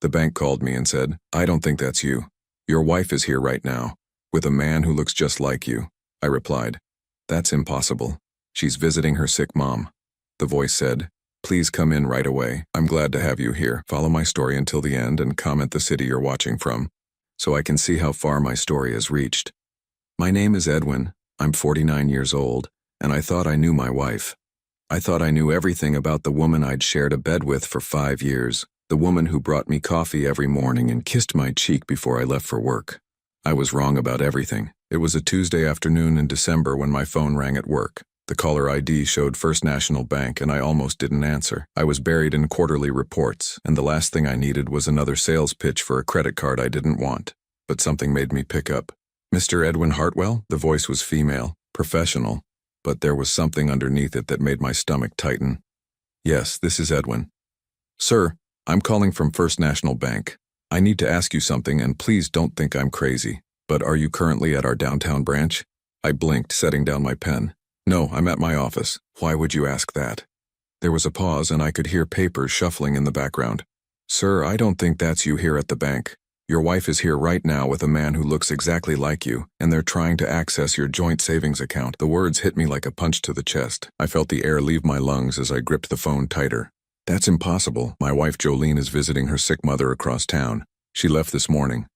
The bank called me and said, "I don't think that's you. Your wife is here right now, with a man who looks just like you." I replied, "That's impossible. She's visiting her sick mom." The voice said, "Please come in right away. I'm glad to have you here. Follow my story until the end and comment the city you're watching from, so I can see how far my story has reached." My name is Edwin. I'm 49 years old, and I thought I knew my wife. I thought I knew everything about the woman I'd shared a bed with for 5 years, the woman who brought me coffee every morning and kissed my cheek before I left for work. I was wrong about everything. It was a Tuesday afternoon in December when my phone rang at work. The caller ID showed First National Bank, and I almost didn't answer. I was buried in quarterly reports, and the last thing I needed was another sales pitch for a credit card I didn't want. But something made me pick up. "Mr. Edwin Hartwell?" The voice was female, professional, but there was something underneath it that made my stomach tighten. "Yes, this is Edwin." "Sir, I'm calling from First National Bank. I need to ask you something, and please don't think I'm crazy, but are you currently at our downtown branch?" I blinked, setting down my pen. "No, I'm at my office." "Why would you ask that?" There was a pause, and I could hear papers shuffling in the background. "Sir, I don't think that's you here at the bank. Your wife is here right now with a man who looks exactly like you, and they're trying to access your joint savings account." The words hit me like a punch to the chest. I felt the air leave my lungs as I gripped the phone tighter. "That's impossible. My wife Jolene is visiting her sick mother across town. She left this morning."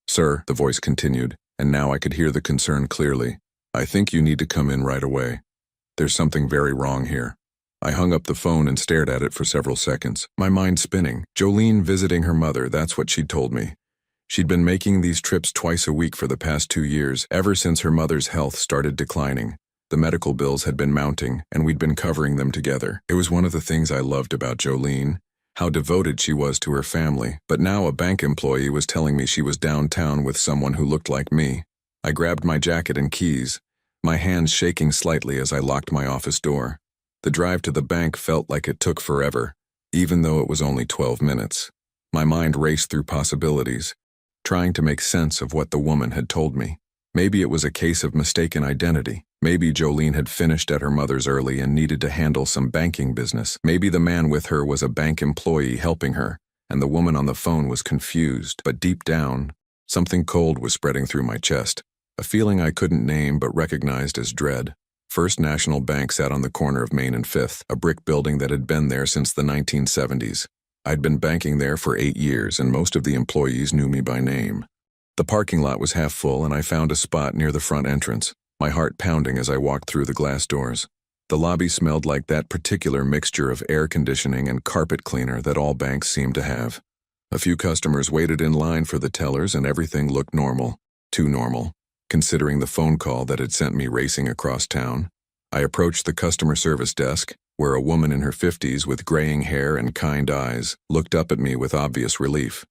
"Sir," the voice continued, and now I could hear the concern clearly, "I think you need to come in right away. There's something very wrong here." I hung up the phone and stared at it for several seconds, my mind spinning. Jolene visiting her mother, that's what she'd told me. She'd been making these trips twice a week for the past 2 years, ever since her mother's health started declining. The medical bills had been mounting, and we'd been covering them together. It was one of the things I loved about Jolene, how devoted she was to her family. But now a bank employee was telling me she was downtown with someone who looked like me. I grabbed my jacket and keys, my hands shaking slightly as I locked my office door. The drive to the bank felt like it took forever, even though it was only 12 minutes. My mind raced through possibilities, trying to make sense of what the woman had told me. Maybe it was a case of mistaken identity. Maybe Jolene had finished at her mother's early and needed to handle some banking business. Maybe the man with her was a bank employee helping her, and the woman on the phone was confused. But deep down, something cold was spreading through my chest, a feeling I couldn't name but recognized as dread. First National Bank sat on the corner of Main and Fifth, a brick building that had been there since the 1970s. I'd been banking there for 8 years, and most of the employees knew me by name. The parking lot was half full, and I found a spot near the front entrance, my heart pounding as I walked through the glass doors. The lobby smelled like that particular mixture of air conditioning and carpet cleaner that all banks seem to have. A few customers waited in line for the tellers, and everything looked normal. Too normal, considering the phone call that had sent me racing across town. I approached the customer service desk, where a woman in her 50s with graying hair and kind eyes looked up at me with obvious relief.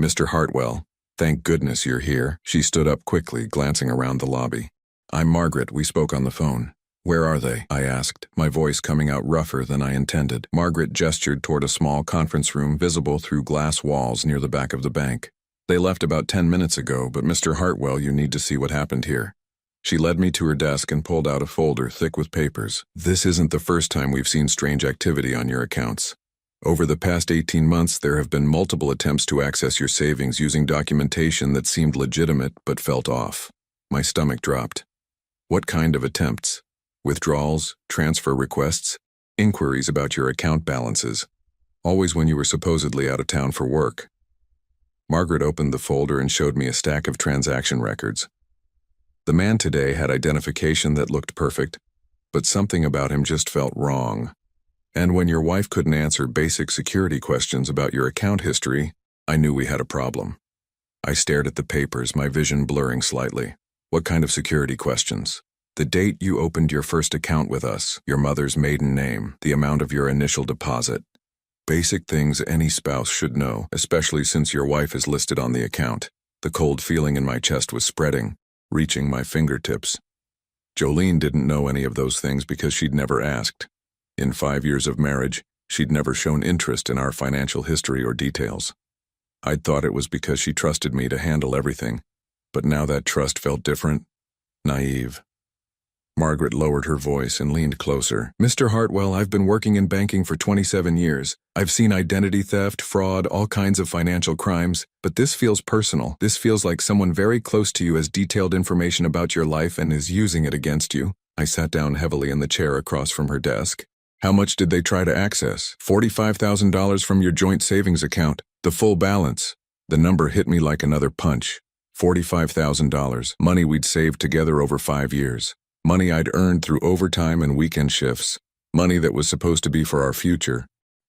"Mr. Hartwell, thank goodness you're here." She stood up quickly, glancing around the lobby. "I'm Margaret. We spoke on the phone." "Where are they?" I asked, my voice coming out rougher than I intended. Margaret gestured toward a small conference room visible through glass walls near the back of the bank. "They left about 10 minutes ago, but Mr. Hartwell, you need to see what happened here." She led me to her desk and pulled out a folder thick with papers. "This isn't the first time we've seen strange activity on your accounts. Over the past 18 months, there have been multiple attempts to access your savings using documentation that seemed legitimate but felt off." My stomach dropped. "What kind of attempts? Withdrawals, transfer requests, inquiries about your account balances, always when you were supposedly out of town for work?" Margaret opened the folder and showed me a stack of transaction records. The man today had identification that looked perfect, but something about him just felt wrong. And when your wife couldn't answer basic security questions about your account history, I knew we had a problem. I stared at the papers, my vision blurring slightly. "What kind of security questions?" "The date you opened your first account with us, your mother's maiden name, the amount of your initial deposit. Basic things any spouse should know, especially since your wife is listed on the account." The cold feeling in my chest was spreading, reaching my fingertips. Jolene didn't know any of those things because she'd never asked. In 5 years of marriage, she'd never shown interest in our financial history or details. I'd thought it was because she trusted me to handle everything, but now that trust felt different, naive. Margaret lowered her voice and leaned closer. Mr. Hartwell, I've been working in banking for 27 years. I've seen identity theft, fraud, all kinds of financial crimes, but this feels personal. This feels like someone very close to you has detailed information about your life and is using it against you. I sat down heavily in the chair across from her desk. How much did they try to access? $45,000 from your joint savings account. The full balance. The number hit me like another punch. $45,000. Money we'd saved together over 5 years. Money I'd earned through overtime and weekend shifts. Money that was supposed to be for our future.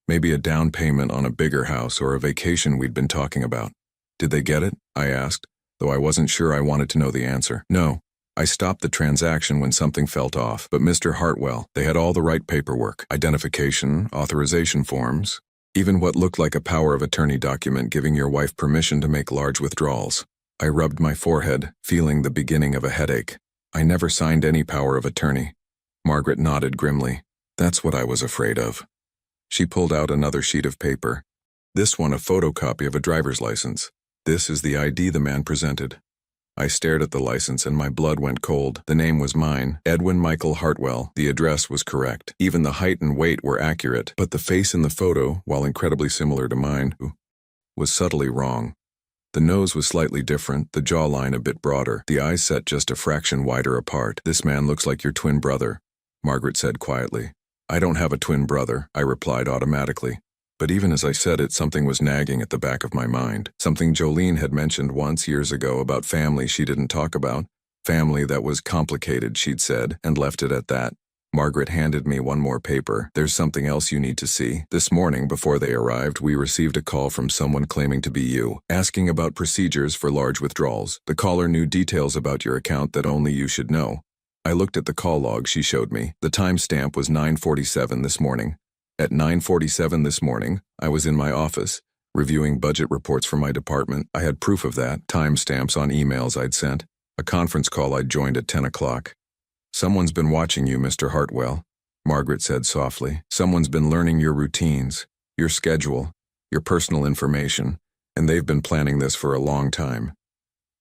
Maybe a down payment on a bigger house or a vacation we'd been talking about. Did they get it? I asked, though I wasn't sure I wanted to know the answer. No. I stopped the transaction when something felt off, but Mr. Hartwell, they had all the right paperwork. Identification, authorization forms, even what looked like a power of attorney document giving your wife permission to make large withdrawals. I rubbed my forehead, feeling the beginning of a headache. I never signed any power of attorney. Margaret nodded grimly. That's what I was afraid of. She pulled out another sheet of paper. This one a photocopy of a driver's license. This is the ID the man presented. I stared at the license and my blood went cold. The name was mine, Edwin Michael Hartwell. The address was correct. Even the height and weight were accurate, but the face in the photo, while incredibly similar to mine, was subtly wrong. The nose was slightly different, the jawline a bit broader, the eyes set just a fraction wider apart. This man looks like your twin brother, Margaret said quietly. I don't have a twin brother, I replied automatically. But even as I said it, something was nagging at the back of my mind. Something Jolene had mentioned once years ago about family she didn't talk about. Family that was complicated, she'd said, and left it at that. Margaret handed me one more paper. There's something else you need to see. This morning, before they arrived, we received a call from someone claiming to be you, asking about procedures for large withdrawals. The caller knew details about your account that only you should know. I looked at the call log she showed me. The timestamp was 9:47 this morning. At 9:47 this morning, I was in my office, reviewing budget reports for my department. I had proof of that, timestamps on emails I'd sent, a conference call I'd joined at 10 o'clock. Someone's been watching you, Mr. Hartwell, Margaret said softly. Someone's been learning your routines, your schedule, your personal information, and they've been planning this for a long time.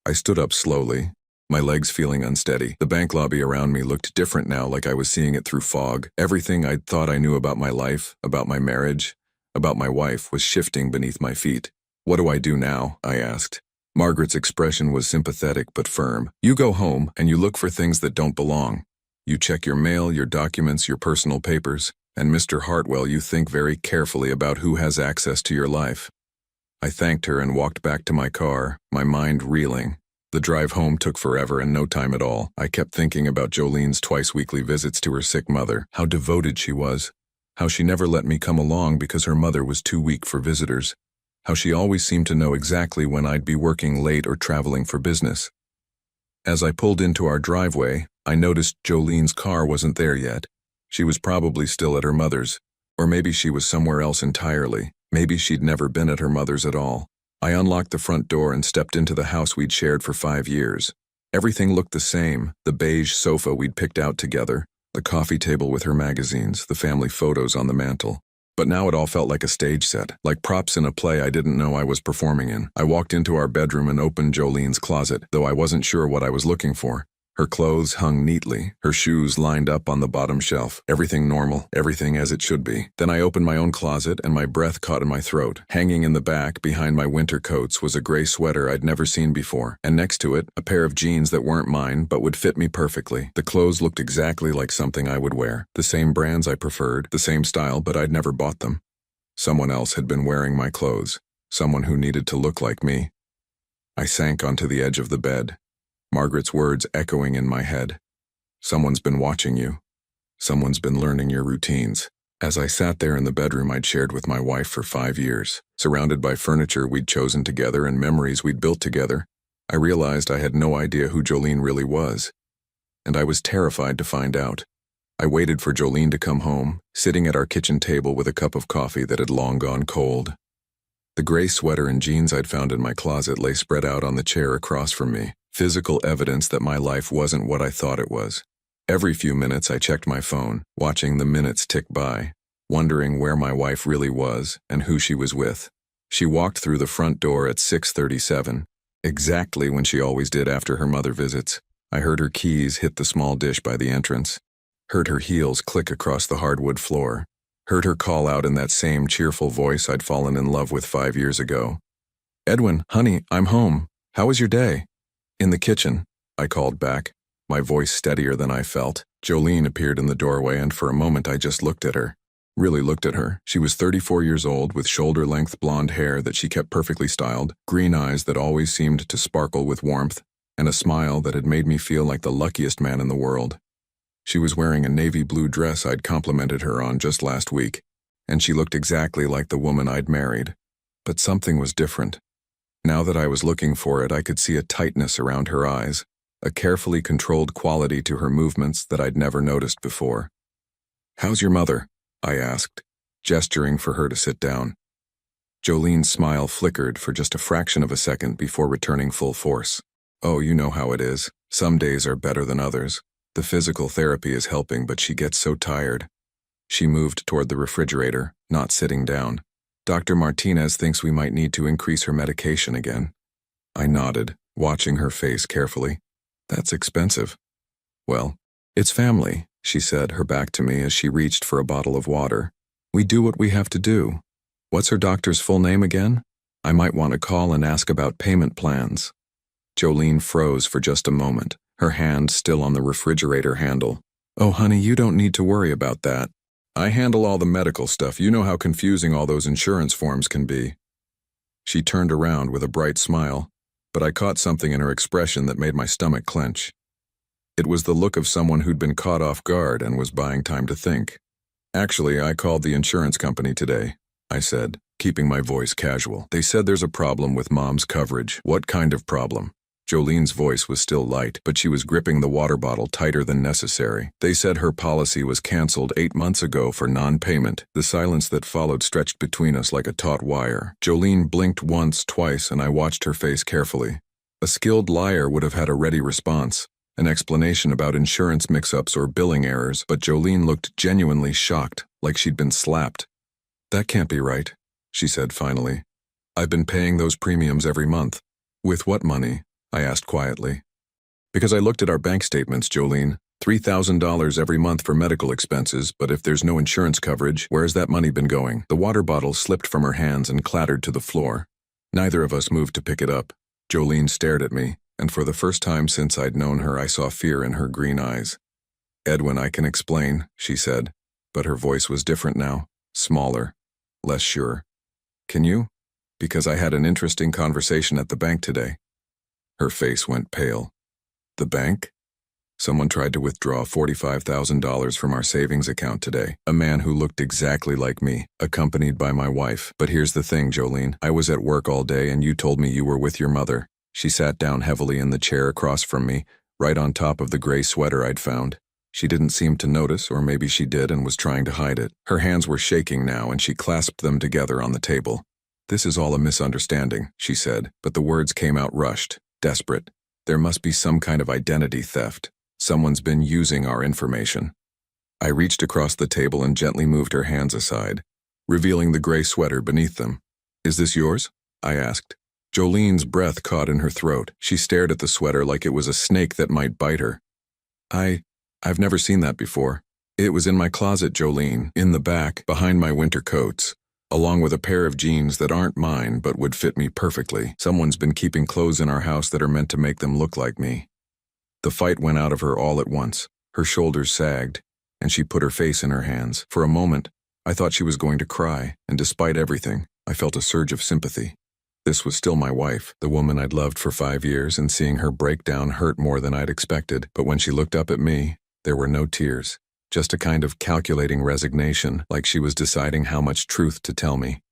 I stood up slowly, my legs feeling unsteady. The bank lobby around me looked different now, like I was seeing it through fog. Everything I'd thought I knew about my life, about my marriage, about my wife, was shifting beneath my feet. What do I do now? I asked. Margaret's expression was sympathetic but firm. You go home and you look for things that don't belong. You check your mail, your documents, your personal papers, and Mr. Hartwell, you think very carefully about who has access to your life. I thanked her and walked back to my car, my mind reeling. The drive home took forever and no time at all. I kept thinking about Jolene's twice-weekly visits to her sick mother, how devoted she was, how she never let me come along because her mother was too weak for visitors, how she always seemed to know exactly when I'd be working late or traveling for business. As I pulled into our driveway, I noticed Jolene's car wasn't there yet. She was probably still at her mother's, or maybe she was somewhere else entirely. Maybe she'd never been at her mother's at all. I unlocked the front door and stepped into the house we'd shared for 5 years. Everything looked the same, the beige sofa we'd picked out together, the coffee table with her magazines, the family photos on the mantel. But now it all felt like a stage set, like props in a play I didn't know I was performing in. I walked into our bedroom and opened Jolene's closet, though I wasn't sure what I was looking for. Her clothes hung neatly, her shoes lined up on the bottom shelf. Everything normal, everything as it should be. Then I opened my own closet and my breath caught in my throat. Hanging in the back, behind my winter coats, was a gray sweater I'd never seen before, and next to it, a pair of jeans that weren't mine but would fit me perfectly. The clothes looked exactly like something I would wear. The same brands I preferred, the same style, but I'd never bought them. Someone else had been wearing my clothes, someone who needed to look like me. I sank onto the edge of the bed, Margaret's words echoing in my head. Someone's been watching you. Someone's been learning your routines. As I sat there in the bedroom I'd shared with my wife for 5 years, surrounded by furniture we'd chosen together and memories we'd built together, I realized I had no idea who Jolene really was. And I was terrified to find out. I waited for Jolene to come home, sitting at our kitchen table with a cup of coffee that had long gone cold. The gray sweater and jeans I'd found in my closet lay spread out on the chair across from me. Physical evidence that my life wasn't what I thought it was. Every few minutes I checked my phone, watching the minutes tick by, wondering where my wife really was and who she was with. She walked through the front door at 6:37, exactly when she always did after her mother visits. I heard her keys hit the small dish by the entrance, heard her heels click across the hardwood floor, heard her call out in that same cheerful voice I'd fallen in love with 5 years ago. "Edwin, honey, I'm home. How was your day?" "In the kitchen," I called back, my voice steadier than I felt. Jolene appeared in the doorway, and for a moment I just looked at her. Really looked at her. She was 34 years old, with shoulder-length blonde hair that she kept perfectly styled, green eyes that always seemed to sparkle with warmth, and a smile that had made me feel like the luckiest man in the world. She was wearing a navy blue dress I'd complimented her on just last week, and she looked exactly like the woman I'd married. But something was different. Now that I was looking for it, I could see a tightness around her eyes, a carefully controlled quality to her movements that I'd never noticed before. "How's your mother?" I asked, gesturing for her to sit down. Jolene's smile flickered for just a fraction of a second before returning full force. "Oh, you know how it is. Some days are better than others. The physical therapy is helping, but she gets so tired." She moved toward the refrigerator, not sitting down. "Dr. Martinez thinks we might need to increase her medication again." I nodded, watching her face carefully. "That's expensive." "Well, it's family," she said, her back to me as she reached for a bottle of water. "We do what we have to do. What's her doctor's full name again? I might want to call and ask about payment plans." Jolene froze for just a moment, her hand still on the refrigerator handle. "Oh, honey, you don't need to worry about that. I handle all the medical stuff. You know how confusing all those insurance forms can be." She turned around with a bright smile, but I caught something in her expression that made my stomach clench. It was the look of someone who'd been caught off guard and was buying time to think. "Actually, I called the insurance company today," I said, keeping my voice casual. "They said there's a problem with Mom's coverage." "What kind of problem?" Jolene's voice was still light, but she was gripping the water bottle tighter than necessary. "They said her policy was canceled 8 months ago for non-payment." The silence that followed stretched between us like a taut wire. Jolene blinked once, twice, and I watched her face carefully. A skilled liar would have had a ready response, an explanation about insurance mix-ups or billing errors, but Jolene looked genuinely shocked, like she'd been slapped. "That can't be right," she said finally. "I've been paying those premiums every month." "With what money?" I asked quietly. "Because I looked at our bank statements, Jolene. $3,000 every month for medical expenses, but if there's no insurance coverage, where's that money been going?" The water bottle slipped from her hands and clattered to the floor. Neither of us moved to pick it up. Jolene stared at me, and for the first time since I'd known her, I saw fear in her green eyes. "Edwin, I can explain," she said, but her voice was different now, smaller, less sure. "Can you? Because I had an interesting conversation at the bank today." Her face went pale. "The bank?" "Someone tried to withdraw $45,000 from our savings account today. A man who looked exactly like me, accompanied by my wife. But here's the thing, Jolene. I was at work all day and you told me you were with your mother." She sat down heavily in the chair across from me, right on top of the gray sweater I'd found. She didn't seem to notice, or maybe she did and was trying to hide it. Her hands were shaking now, and she clasped them together on the table. "This is all a misunderstanding," she said, but the words came out rushed, desperate. "There must be some kind of identity theft. Someone's been using our information." I reached across the table and gently moved her hands aside, revealing the gray sweater beneath them. "Is this yours?" I asked. Jolene's breath caught in her throat. She stared at the sweater like it was a snake that might bite her. I've never seen that before. It was in my closet, Jolene, in the back, behind my winter coats, along with a pair of jeans that aren't mine but would fit me perfectly. Someone's been keeping clothes in our house that are meant to make them look like me." The fight went out of her all at once. Her shoulders sagged, and she put her face in her hands. For a moment, I thought she was going to cry, and despite everything, I felt a surge of sympathy. This was still my wife, the woman I'd loved for 5 years, and seeing her break down hurt more than I'd expected. But when she looked up at me, there were no tears, just a kind of calculating resignation, like she was deciding how much truth to tell me.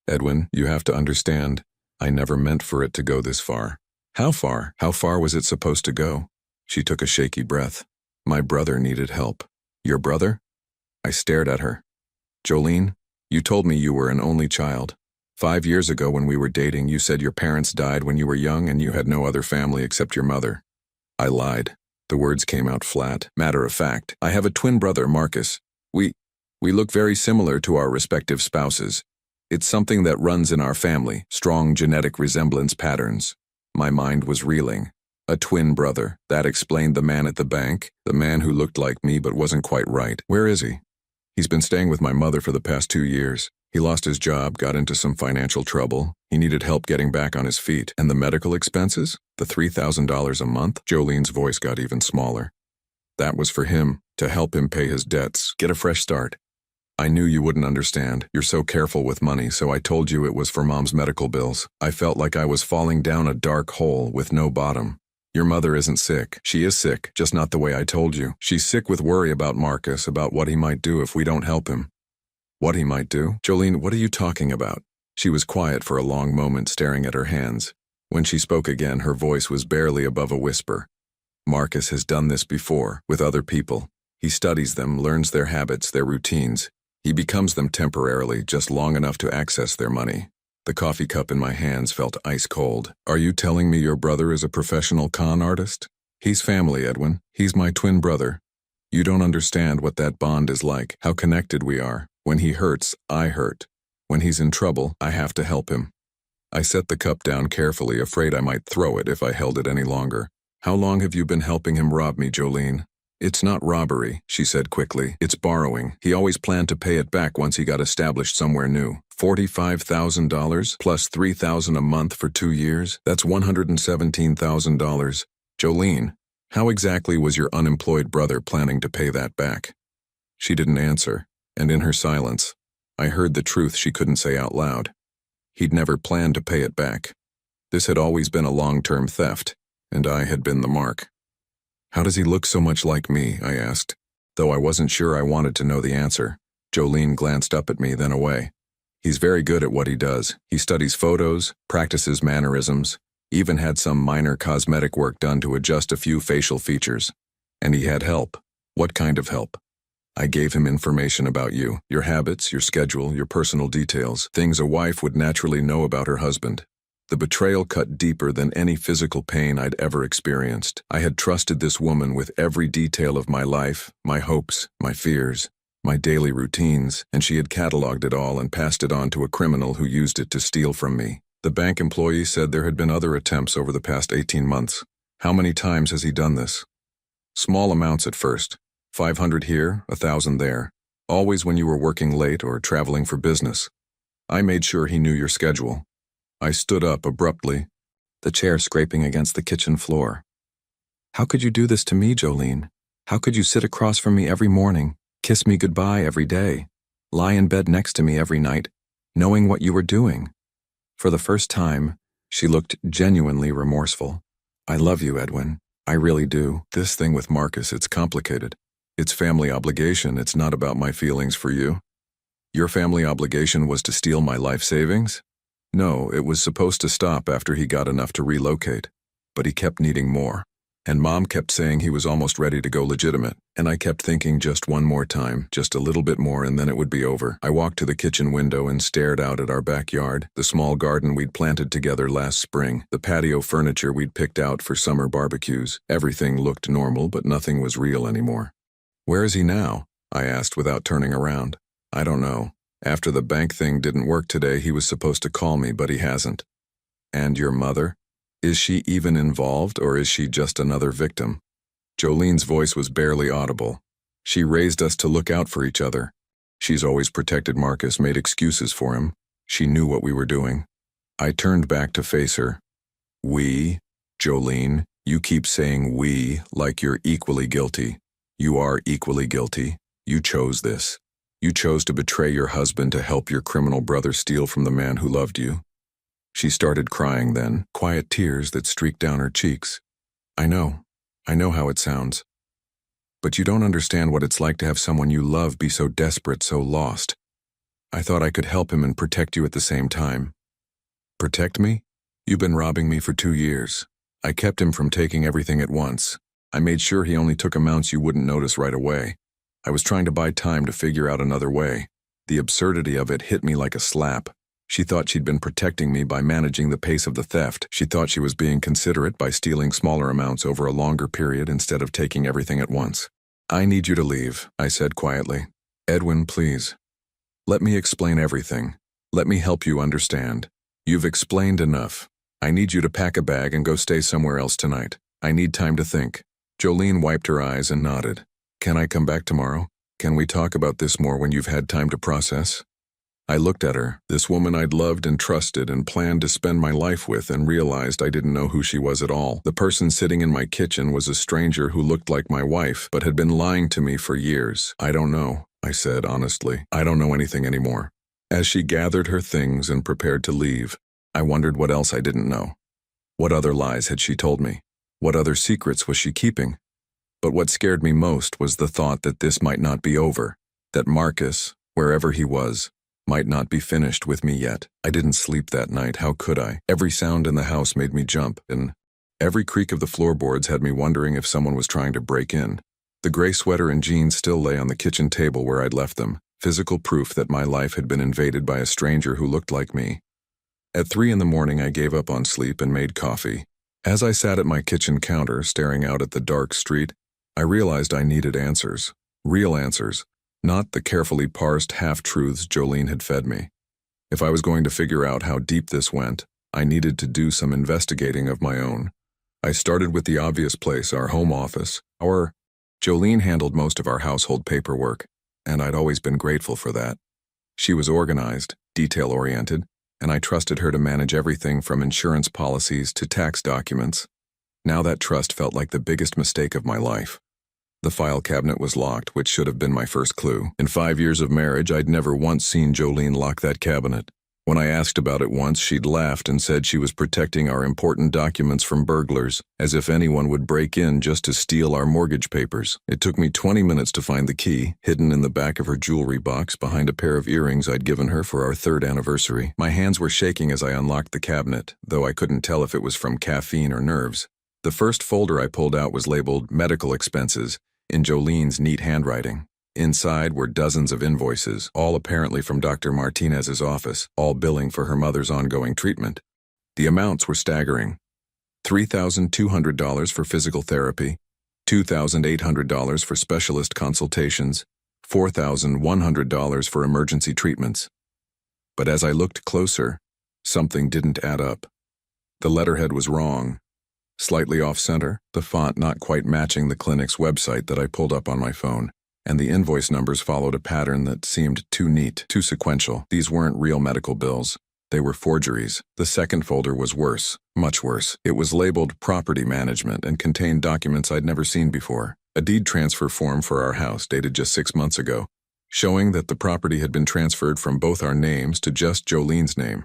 "Edwin, you have to understand, I never meant for it to go this far." "How far? How far was it supposed to go?" She took a shaky breath. "My brother needed help." "Your brother?" I stared at her. "Jolene, you told me you were an only child. 5 years ago when we were dating, you said your parents died when you were young and you had no other family except your mother." I lied. The words came out flat. "Matter of fact, I have a twin brother, Marcus. We look very similar to our respective spouses. It's something that runs in our family, strong genetic resemblance patterns." My mind was reeling. A twin brother. That explained the man at the bank, the man who looked like me but wasn't quite right. Where is he? He's been staying with my mother for the past 2 years. He lost his job, got into some financial trouble. He needed help getting back on his feet. And the medical expenses? The $3,000 a month? Jolene's voice got even smaller. That was for him, to help him pay his debts, get a fresh start. I knew you wouldn't understand. You're so careful with money, so I told you it was for Mom's medical bills. I felt like I was falling down a dark hole with no bottom. Your mother isn't sick. She is sick, just not the way I told you. She's sick with worry about Marcus, about what he might do if we don't help him. What he might do? Jolene, what are you talking about? She was quiet for a long moment, staring at her hands. When she spoke again, her voice was barely above a whisper. Marcus has done this before, with other people. He studies them, learns their habits, their routines. He becomes them temporarily, just long enough to access their money. The coffee cup in my hands felt ice cold. Are you telling me your brother is a professional con artist? He's family, Edwin. He's my twin brother. You don't understand what that bond is like, how connected we are. When he hurts, I hurt. When he's in trouble, I have to help him. I set the cup down carefully, afraid I might throw it if I held it any longer. How long have you been helping him rob me, Jolene? It's not robbery, she said quickly. It's borrowing. He always planned to pay it back once he got established somewhere new. $45,000 plus $3,000 a month for 2 years? That's $117,000. Jolene, how exactly was your unemployed brother planning to pay that back? She didn't answer, and in her silence, I heard the truth she couldn't say out loud. He'd never planned to pay it back. This had always been a long-term theft, and I had been the mark. How does he look so much like me? I asked. Though I wasn't sure I wanted to know the answer. Jolene glanced up at me, then away. He's very good at what he does. He studies photos, practices mannerisms, even had some minor cosmetic work done to adjust a few facial features. And he had help. What kind of help? I gave him information about you, your habits, your schedule, your personal details, things a wife would naturally know about her husband. The betrayal cut deeper than any physical pain I'd ever experienced. I had trusted this woman with every detail of my life, my hopes, my fears, my daily routines, and she had cataloged it all and passed it on to a criminal who used it to steal from me. The bank employee said there had been other attempts over the past 18 months. How many times has he done this? Small amounts at first. 500 here, 1,000 there. Always when you were working late or traveling for business. I made sure he knew your schedule. I stood up abruptly, the chair scraping against the kitchen floor. How could you do this to me, Jolene? How could you sit across from me every morning, kiss me goodbye every day, lie in bed next to me every night, knowing what you were doing? For the first time, she looked genuinely remorseful. I love you, Edwin. I really do. This thing with Marcus, it's complicated. It's family obligation. It's not about my feelings for you. Your family obligation was to steal my life savings? No, it was supposed to stop after he got enough to relocate. But he kept needing more. And Mom kept saying he was almost ready to go legitimate. And I kept thinking just one more time, just a little bit more, and then it would be over. I walked to the kitchen window and stared out at our backyard, the small garden we'd planted together last spring, the patio furniture we'd picked out for summer barbecues. Everything looked normal, but nothing was real anymore. Where is he now? I asked without turning around. I don't know. After the bank thing didn't work today, he was supposed to call me, but he hasn't. And your mother? Is she even involved, or is she just another victim? Jolene's voice was barely audible. She raised us to look out for each other. She's always protected Marcus, made excuses for him. She knew what we were doing. I turned back to face her. We? Jolene, you keep saying we like you're equally guilty. You are equally guilty. You chose this. You chose to betray your husband to help your criminal brother steal from the man who loved you. She started crying then, quiet tears that streaked down her cheeks. I know how it sounds. But you don't understand what it's like to have someone you love be so desperate, so lost. I thought I could help him and protect you at the same time. Protect me? You've been robbing me for 2 years. I kept him from taking everything at once. I made sure he only took amounts you wouldn't notice right away. I was trying to buy time to figure out another way. The absurdity of it hit me like a slap. She thought she'd been protecting me by managing the pace of the theft. She thought she was being considerate by stealing smaller amounts over a longer period instead of taking everything at once. I need you to leave, I said quietly. Edwin, please. Let me explain everything. Let me help you understand. You've explained enough. I need you to pack a bag and go stay somewhere else tonight. I need time to think. Jolene wiped her eyes and nodded. Can I come back tomorrow? Can we talk about this more when you've had time to process? I looked at her, this woman I'd loved and trusted and planned to spend my life with, and realized I didn't know who she was at all. The person sitting in my kitchen was a stranger who looked like my wife, but had been lying to me for years. I don't know, I said honestly. I don't know anything anymore. As she gathered her things and prepared to leave, I wondered what else I didn't know. What other lies had she told me? What other secrets was she keeping? But what scared me most was the thought that this might not be over, that Marcus, wherever he was, might not be finished with me yet. I didn't sleep that night, how could I? Every sound in the house made me jump, and every creak of the floorboards had me wondering if someone was trying to break in. The gray sweater and jeans still lay on the kitchen table where I'd left them, physical proof that my life had been invaded by a stranger who looked like me. At 3 in the morning, I gave up on sleep and made coffee. As I sat at my kitchen counter, staring out at the dark street, I realized I needed answers. Real answers. Not the carefully parsed half-truths Jolene had fed me. If I was going to figure out how deep this went, I needed to do some investigating of my own. I started with the obvious place, our home office. Jolene handled most of our household paperwork, and I'd always been grateful for that. She was organized, detail-oriented, and I trusted her to manage everything from insurance policies to tax documents. Now that trust felt like the biggest mistake of my life. The file cabinet was locked, which should have been my first clue. In 5 years of marriage, I'd never once seen Jolene lock that cabinet. When I asked about it once, she'd laughed and said she was protecting our important documents from burglars, as if anyone would break in just to steal our mortgage papers. It took me 20 minutes to find the key, hidden in the back of her jewelry box behind a pair of earrings I'd given her for our 3rd anniversary. My hands were shaking as I unlocked the cabinet, though I couldn't tell if it was from caffeine or nerves. The first folder I pulled out was labeled Medical Expenses, in Jolene's neat handwriting. Inside were dozens of invoices, all apparently from Dr. Martinez's office, all billing for her mother's ongoing treatment. The amounts were staggering. $3,200 for physical therapy, $2,800 for specialist consultations, $4,100 for emergency treatments. But as I looked closer, something didn't add up. The letterhead was wrong. Slightly off-center, the font not quite matching the clinic's website that I pulled up on my phone, and the invoice numbers followed a pattern that seemed too neat, too sequential. These weren't real medical bills. They were forgeries. The second folder was worse, much worse. It was labeled Property Management and contained documents I'd never seen before. A deed transfer form for our house dated just 6 months ago, showing that the property had been transferred from both our names to just Jolene's name.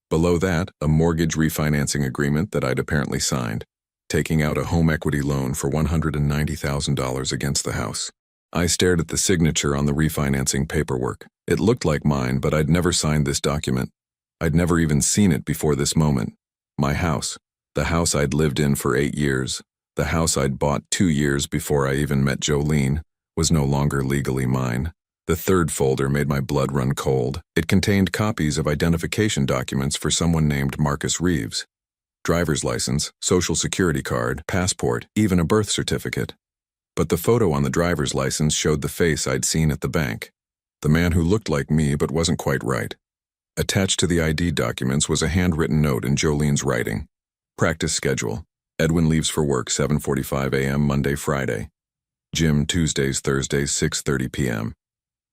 Below that, a mortgage refinancing agreement that I'd apparently signed, taking out a home equity loan for $190,000 against the house. I stared at the signature on the refinancing paperwork. It looked like mine, but I'd never signed this document. I'd never even seen it before this moment. My house, the house I'd lived in for 8 years, the house I'd bought 2 years before I even met Jolene, was no longer legally mine. The third folder made my blood run cold. It contained copies of identification documents for someone named Marcus Reeves. Driver's license, social security card, passport, even a birth certificate. But the photo on the driver's license showed the face I'd seen at the bank. The man who looked like me but wasn't quite right. Attached to the ID documents was a handwritten note in Jolene's writing. Practice schedule. Edwin leaves for work 7:45 a.m. Monday, Friday. Gym Tuesdays, Thursdays, 6:30 p.m.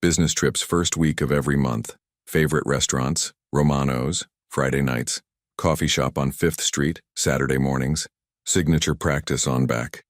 Business trips first week of every month. Favorite restaurants, Romano's, Friday nights. Coffee shop on 5th Street, Saturday mornings. Signature practice on back.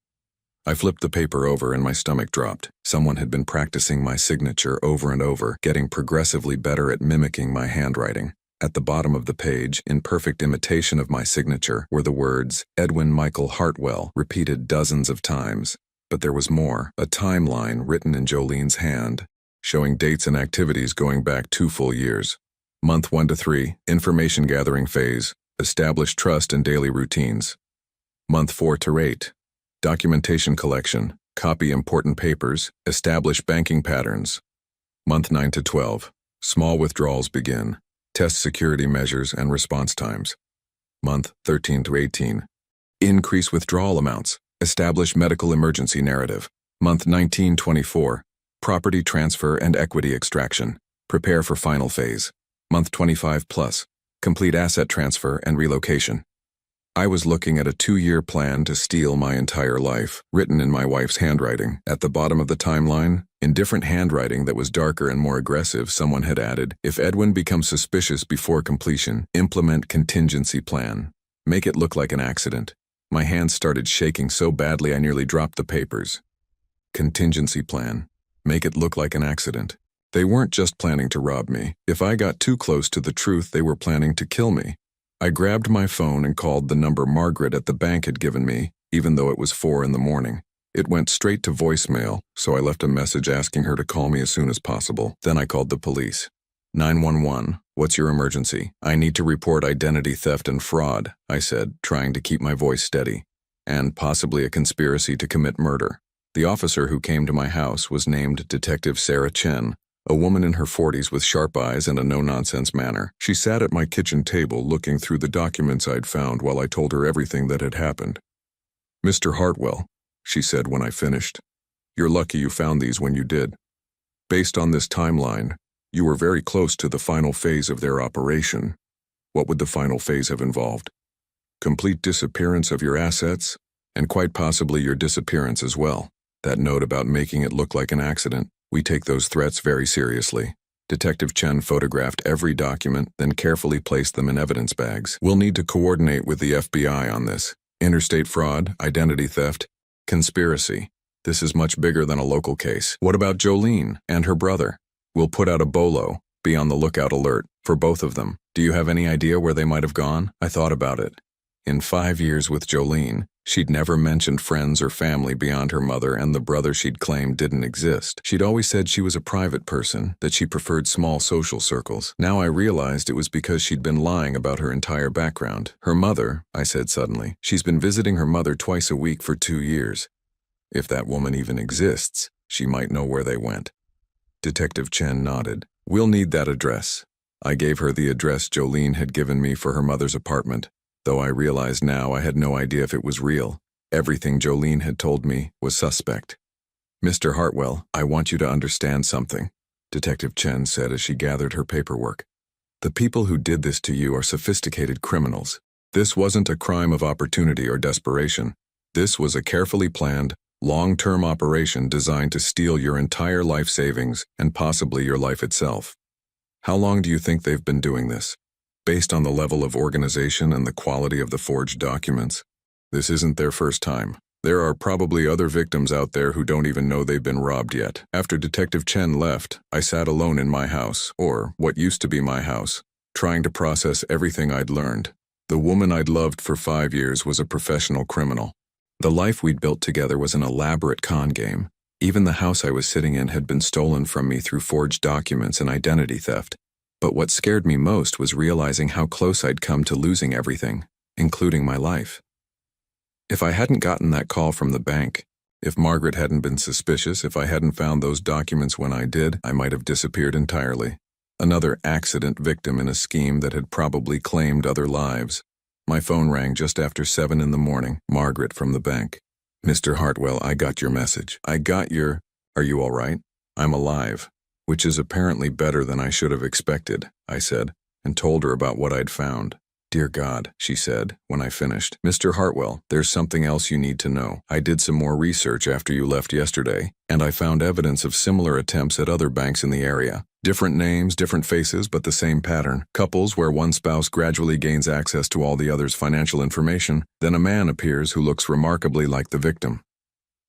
I flipped the paper over and my stomach dropped. Someone had been practicing my signature over and over, getting progressively better at mimicking my handwriting. At the bottom of the page, in perfect imitation of my signature, were the words, Edwin Michael Hartwell, repeated dozens of times. But there was more, a timeline written in Jolene's hand, showing dates and activities going back 2 full years. Month 1 to 3, information gathering phase, establish trust and daily routines. Month 4 to 8, documentation collection, copy important papers, establish banking patterns. Month 9 to 12, small withdrawals begin, test security measures and response times. Month 13 to 18, increase withdrawal amounts, establish medical emergency narrative. Month 19-24, property transfer and equity extraction, prepare for final phase. Month 25 plus, complete asset transfer and relocation. I was looking at a 2-year plan to steal my entire life, written in my wife's handwriting. At the bottom of the timeline, in different handwriting that was darker and more aggressive, someone had added, "If Edwin becomes suspicious before completion, implement contingency plan. Make it look like an accident." My hands started shaking so badly I nearly dropped the papers. Contingency plan. Make it look like an accident. They weren't just planning to rob me. If I got too close to the truth, they were planning to kill me. I grabbed my phone and called the number Margaret at the bank had given me, even though it was 4 in the morning. It went straight to voicemail, so I left a message asking her to call me as soon as possible. Then I called the police. 911, what's your emergency? I need to report identity theft and fraud, I said, trying to keep my voice steady. And possibly a conspiracy to commit murder. The officer who came to my house was named Detective Sarah Chen, a woman in her 40s with sharp eyes and a no-nonsense manner. She sat at my kitchen table looking through the documents I'd found while I told her everything that had happened. "Mr. Hartwell," she said when I finished, "you're lucky you found these when you did. Based on this timeline, you were very close to the final phase of their operation. What would the final phase have involved? Complete disappearance of your assets, and quite possibly your disappearance as well. That note about making it look like an accident, we take those threats very seriously." Detective Chen photographed every document, then carefully placed them in evidence bags. "We'll need to coordinate with the FBI on this. Interstate fraud, identity theft, conspiracy. This is much bigger than a local case. What about Jolene and her brother? We'll put out a bolo, be on the lookout alert, for both of them. Do you have any idea where they might have gone?" I thought about it. In 5 years with Jolene, she'd never mentioned friends or family beyond her mother and the brother she'd claimed didn't exist. She'd always said she was a private person, that she preferred small social circles. Now I realized it was because she'd been lying about her entire background. "Her mother," I said suddenly. "She's been visiting her mother twice a week for 2 years. If that woman even exists, she might know where they went." Detective Chen nodded. "We'll need that address." I gave her the address Jolene had given me for her mother's apartment. Though I realized now I had no idea if it was real. Everything Jolene had told me was suspect. "Mr. Hartwell, I want you to understand something," Detective Chen said as she gathered her paperwork. "The people who did this to you are sophisticated criminals. This wasn't a crime of opportunity or desperation. This was a carefully planned, long-term operation designed to steal your entire life savings and possibly your life itself. How long do you think they've been doing this? Based on the level of organization and the quality of the forged documents, this isn't their first time. There are probably other victims out there who don't even know they've been robbed yet." After Detective Chen left, I sat alone in my house, or what used to be my house, trying to process everything I'd learned. The woman I'd loved for 5 years was a professional criminal. The life we'd built together was an elaborate con game. Even the house I was sitting in had been stolen from me through forged documents and identity theft. But what scared me most was realizing how close I'd come to losing everything, including my life. If I hadn't gotten that call from the bank, if Margaret hadn't been suspicious, if I hadn't found those documents when I did, I might have disappeared entirely. Another accident victim in a scheme that had probably claimed other lives. My phone rang just after 7 in the morning. Margaret from the bank. "Mr. Hartwell, I got your message. I got your... Are you all right? I'm alive." "Which is apparently better than I should have expected," I said, and told her about what I'd found. "Dear God," she said, when I finished. "Mr. Hartwell, there's something else you need to know. I did some more research after you left yesterday, and I found evidence of similar attempts at other banks in the area. Different names, different faces, but the same pattern. Couples where one spouse gradually gains access to all the other's financial information, then a man appears who looks remarkably like the victim."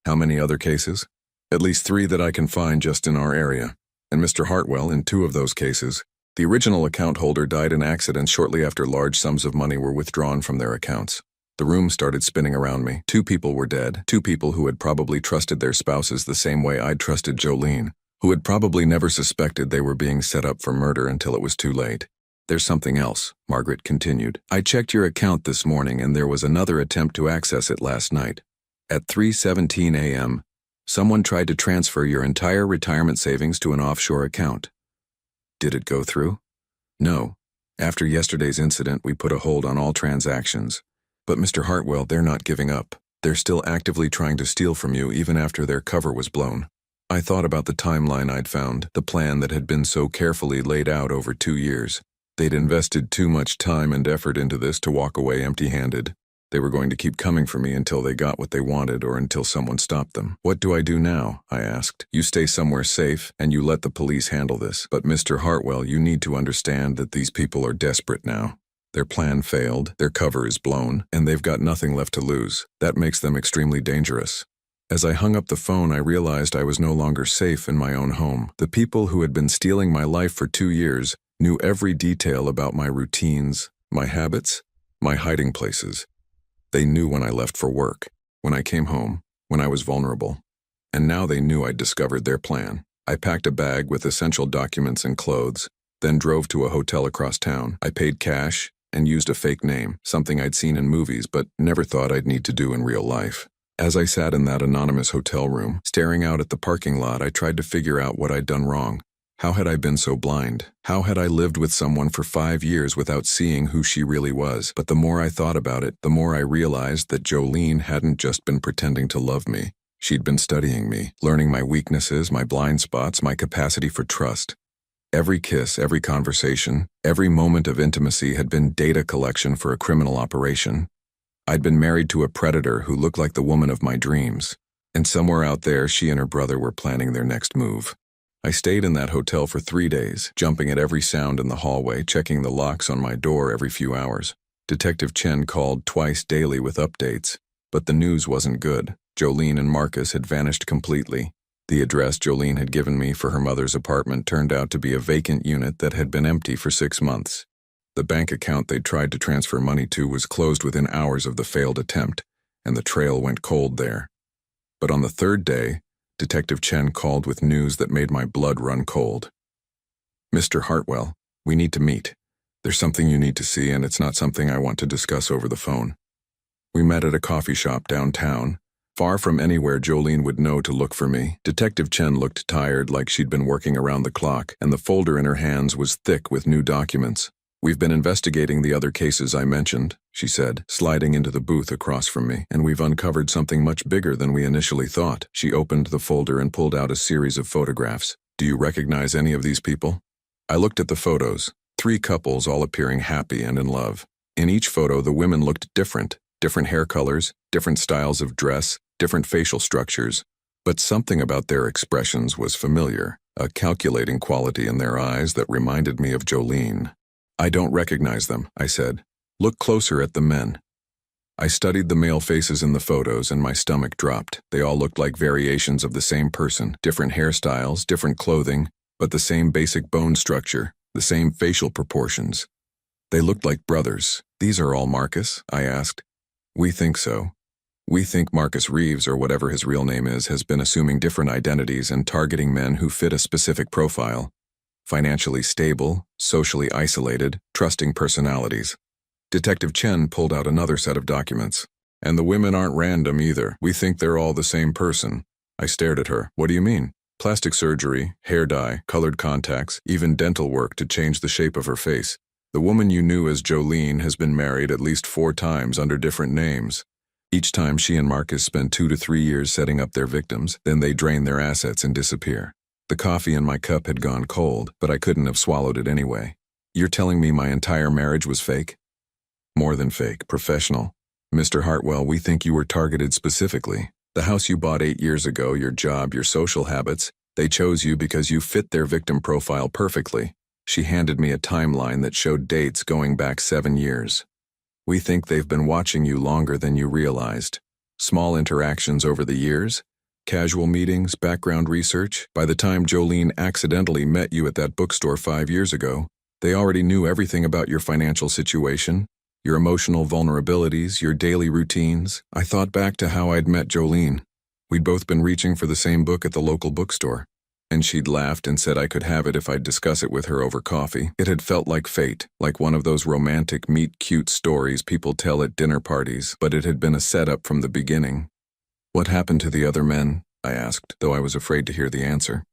"How many other cases?" "At least 3 that I can find just in our area. And Mr. Hartwell, in 2 of those cases, the original account holder died in accidents shortly after large sums of money were withdrawn from their accounts. The room started spinning around me. 2 people were dead, 2 people who had probably trusted their spouses the same way I'd trusted Jolene, who had probably never suspected they were being set up for murder until it was too late." "There's something else," Margaret continued. "I checked your account this morning and there was another attempt to access it last night. At 3:17 a.m., someone tried to transfer your entire retirement savings to an offshore account. Did it go through?" "No. After yesterday's incident, we put a hold on all transactions. But Mr. Hartwell, they're not giving up. They're still actively trying to steal from you even after their cover was blown." I thought about the timeline I'd found, the plan that had been so carefully laid out over 2 years. They'd invested too much time and effort into this to walk away empty-handed. They were going to keep coming for me until they got what they wanted or until someone stopped them. What do I do now? I asked. You stay somewhere safe and you let the police handle this. But Mr. Hartwell, you need to understand that these people are desperate now. Their plan failed, their cover is blown, and they've got nothing left to lose. That makes them extremely dangerous. As I hung up the phone, I realized I was no longer safe in my own home. The people who had been stealing my life for 2 years knew every detail about my routines, my habits, my hiding places. They knew when I left for work, when I came home, when I was vulnerable. And now they knew I'd discovered their plan. I packed a bag with essential documents and clothes, then drove to a hotel across town. I paid cash and used a fake name, something I'd seen in movies but never thought I'd need to do in real life. As I sat in that anonymous hotel room, staring out at the parking lot, I tried to figure out what I'd done wrong. How had I been so blind? How had I lived with someone for 5 years without seeing who she really was? But the more I thought about it, the more I realized that Jolene hadn't just been pretending to love me. She'd been studying me, learning my weaknesses, my blind spots, my capacity for trust. Every kiss, every conversation, every moment of intimacy had been data collection for a criminal operation. I'd been married to a predator who looked like the woman of my dreams. And somewhere out there, she and her brother were planning their next move. I stayed in that hotel for 3 days, jumping at every sound in the hallway, checking the locks on my door every few hours. Detective Chen called twice daily with updates, but the news wasn't good. Jolene and Marcus had vanished completely. The address Jolene had given me for her mother's apartment turned out to be a vacant unit that had been empty for 6 months. The bank account they'd tried to transfer money to was closed within hours of the failed attempt, and the trail went cold there. But on the 3rd day, Detective Chen called with news that made my blood run cold. Mr. Hartwell, we need to meet. There's something you need to see, and it's not something I want to discuss over the phone. We met at a coffee shop downtown, far from anywhere Jolene would know to look for me. Detective Chen looked tired, like she'd been working around the clock, and the folder in her hands was thick with new documents. We've been investigating the other cases I mentioned, she said, sliding into the booth across from me, and we've uncovered something much bigger than we initially thought. She opened the folder and pulled out a series of photographs. Do you recognize any of these people? I looked at the photos, 3 couples all appearing happy and in love. In each photo, the women looked different hair colors, different styles of dress, different facial structures, but something about their expressions was familiar, a calculating quality in their eyes that reminded me of Jolene. I don't recognize them, I said. Look closer at the men. I studied the male faces in the photos and my stomach dropped. They all looked like variations of the same person, different hairstyles, different clothing, but the same basic bone structure, the same facial proportions. They looked like brothers. These are all Marcus? I asked. We think so. We think Marcus Reeves, or whatever his real name is, has been assuming different identities and targeting men who fit a specific profile. Financially stable, socially isolated, trusting personalities. Detective Chen pulled out another set of documents. And the women aren't random either. We think they're all the same person. I stared at her. What do you mean? Plastic surgery, hair dye, colored contacts, even dental work to change the shape of her face. The woman you knew as Jolene has been married at least 4 times under different names. Each time she and Marcus spend 2 to 3 years setting up their victims, then they drain their assets and disappear. The coffee in my cup had gone cold, but I couldn't have swallowed it anyway. You're telling me my entire marriage was fake? More than fake, professional. Mr. Hartwell, we think you were targeted specifically. The house you bought 8 years ago, your job, your social habits, they chose you because you fit their victim profile perfectly. She handed me a timeline that showed dates going back 7 years. We think they've been watching you longer than you realized. Small interactions over the years, casual meetings, background research. By the time Jolene accidentally met you at that bookstore 5 years ago, they already knew everything about your financial situation, your emotional vulnerabilities, your daily routines. I thought back to how I'd met Jolene. We'd both been reaching for the same book at the local bookstore, and she'd laughed and said I could have it if I'd discuss it with her over coffee. It had felt like fate, like one of those romantic meet-cute stories people tell at dinner parties, but it had been a setup from the beginning. What happened to the other men? I asked, though I was afraid to hear the answer.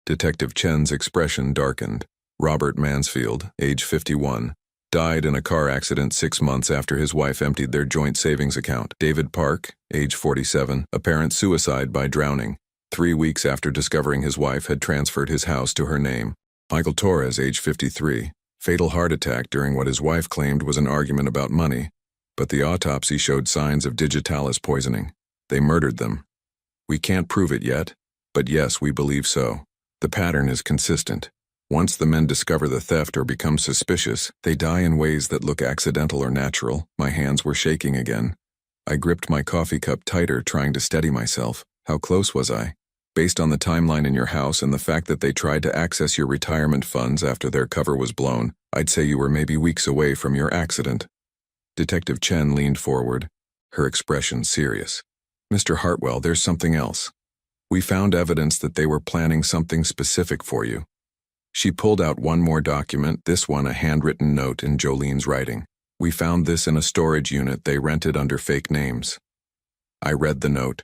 Detective Chen's expression darkened. Robert Mansfield, age 51, died in a car accident 6 months after his wife emptied their joint savings account. David Park, age 47, apparent suicide by drowning, 3 weeks after discovering his wife had transferred his house to her name. Michael Torres, age 53, fatal heart attack during what his wife claimed was an argument about money. but the autopsy showed signs of digitalis poisoning. They murdered them. We can't prove it yet, but yes, we believe so. The pattern is consistent. Once the men discover the theft or become suspicious, they die in ways that look accidental or natural. My hands were shaking again. I gripped my coffee cup tighter, trying to steady myself. How close was I? Based on the timeline in your house and the fact that they tried to access your retirement funds after their cover was blown, I'd say you were maybe weeks away from your accident. Detective Chen leaned forward, her expression serious. Mr. Hartwell, there's something else. We found evidence that they were planning something specific for you. She pulled out one more document, this one a handwritten note in Jolene's writing. We found this in a storage unit they rented under fake names. I read the note,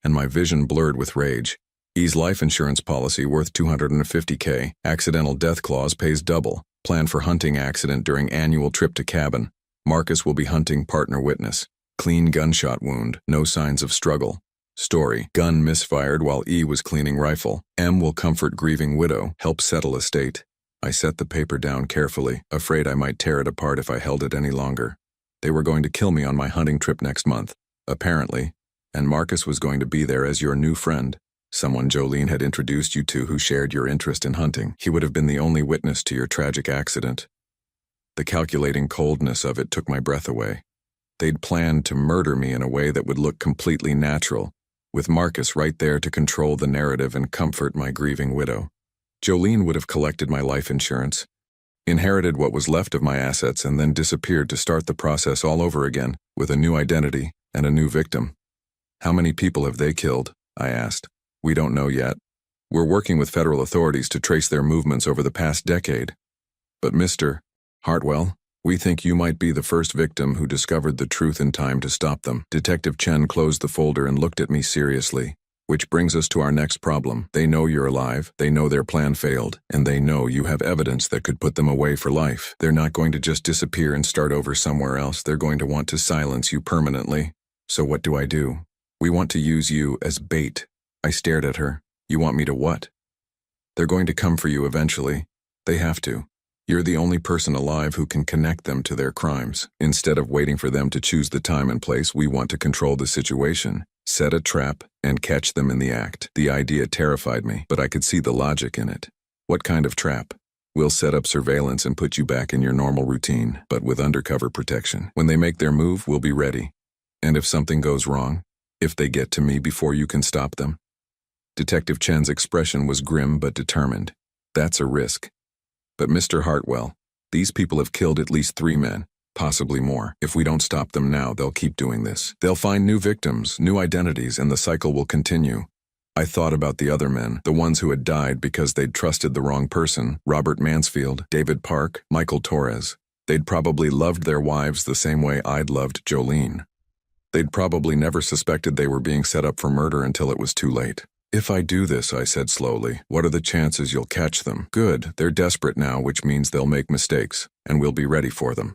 and my vision blurred with rage. E's life insurance policy worth $250K, accidental death clause pays double, plan for hunting accident during annual trip to cabin. Marcus will be hunting partner witness. Clean gunshot wound, no signs of struggle. Story, gun misfired while E was cleaning rifle. M will comfort grieving widow, help settle estate. I set the paper down carefully, afraid I might tear it apart if I held it any longer. They were going to kill me on my hunting trip next month, apparently, and Marcus was going to be there as your new friend. Someone Jolene had introduced you to who shared your interest in hunting. He would have been the only witness to your tragic accident. The calculating coldness of it took my breath away. They'd planned to murder me in a way that would look completely natural, with Marcus right there to control the narrative and comfort my grieving widow. Jolene would have collected my life insurance, inherited what was left of my assets, and then disappeared to start the process all over again, with a new identity and a new victim. How many people have they killed? I asked. We don't know yet. We're working with federal authorities to trace their movements over the past decade. But Mr. Hartwell, we think you might be the first victim who discovered the truth in time to stop them. Detective Chen closed the folder and looked at me seriously. Which brings us to our next problem. They know you're alive, they know their plan failed, and they know you have evidence that could put them away for life. They're not going to just disappear and start over somewhere else. They're going to want to silence you permanently. So what do I do? We want to use you as bait. I stared at her. You want me to what? They're going to come for you eventually. They have to. You're the only person alive who can connect them to their crimes. Instead of waiting for them to choose the time and place, we want to control the situation, set a trap, and catch them in the act. The idea terrified me, but I could see the logic in it. What kind of trap? We'll set up surveillance and put you back in your normal routine, but with undercover protection. When they make their move, we'll be ready. And if something goes wrong, if they get to me before you can stop them? Detective Chen's expression was grim but determined. That's a risk. But Mr. Hartwell, these people have killed at least 3 men, possibly more. If we don't stop them now, they'll keep doing this. They'll find new victims, new identities, and the cycle will continue. I thought about the other men, the ones who had died because they'd trusted the wrong person, Robert Mansfield, David Park, Michael Torres. They'd probably loved their wives the same way I'd loved Jolene. They'd probably never suspected they were being set up for murder until it was too late. If I do this, I said slowly, what are the chances you'll catch them? Good, they're desperate now, which means they'll make mistakes, and we'll be ready for them.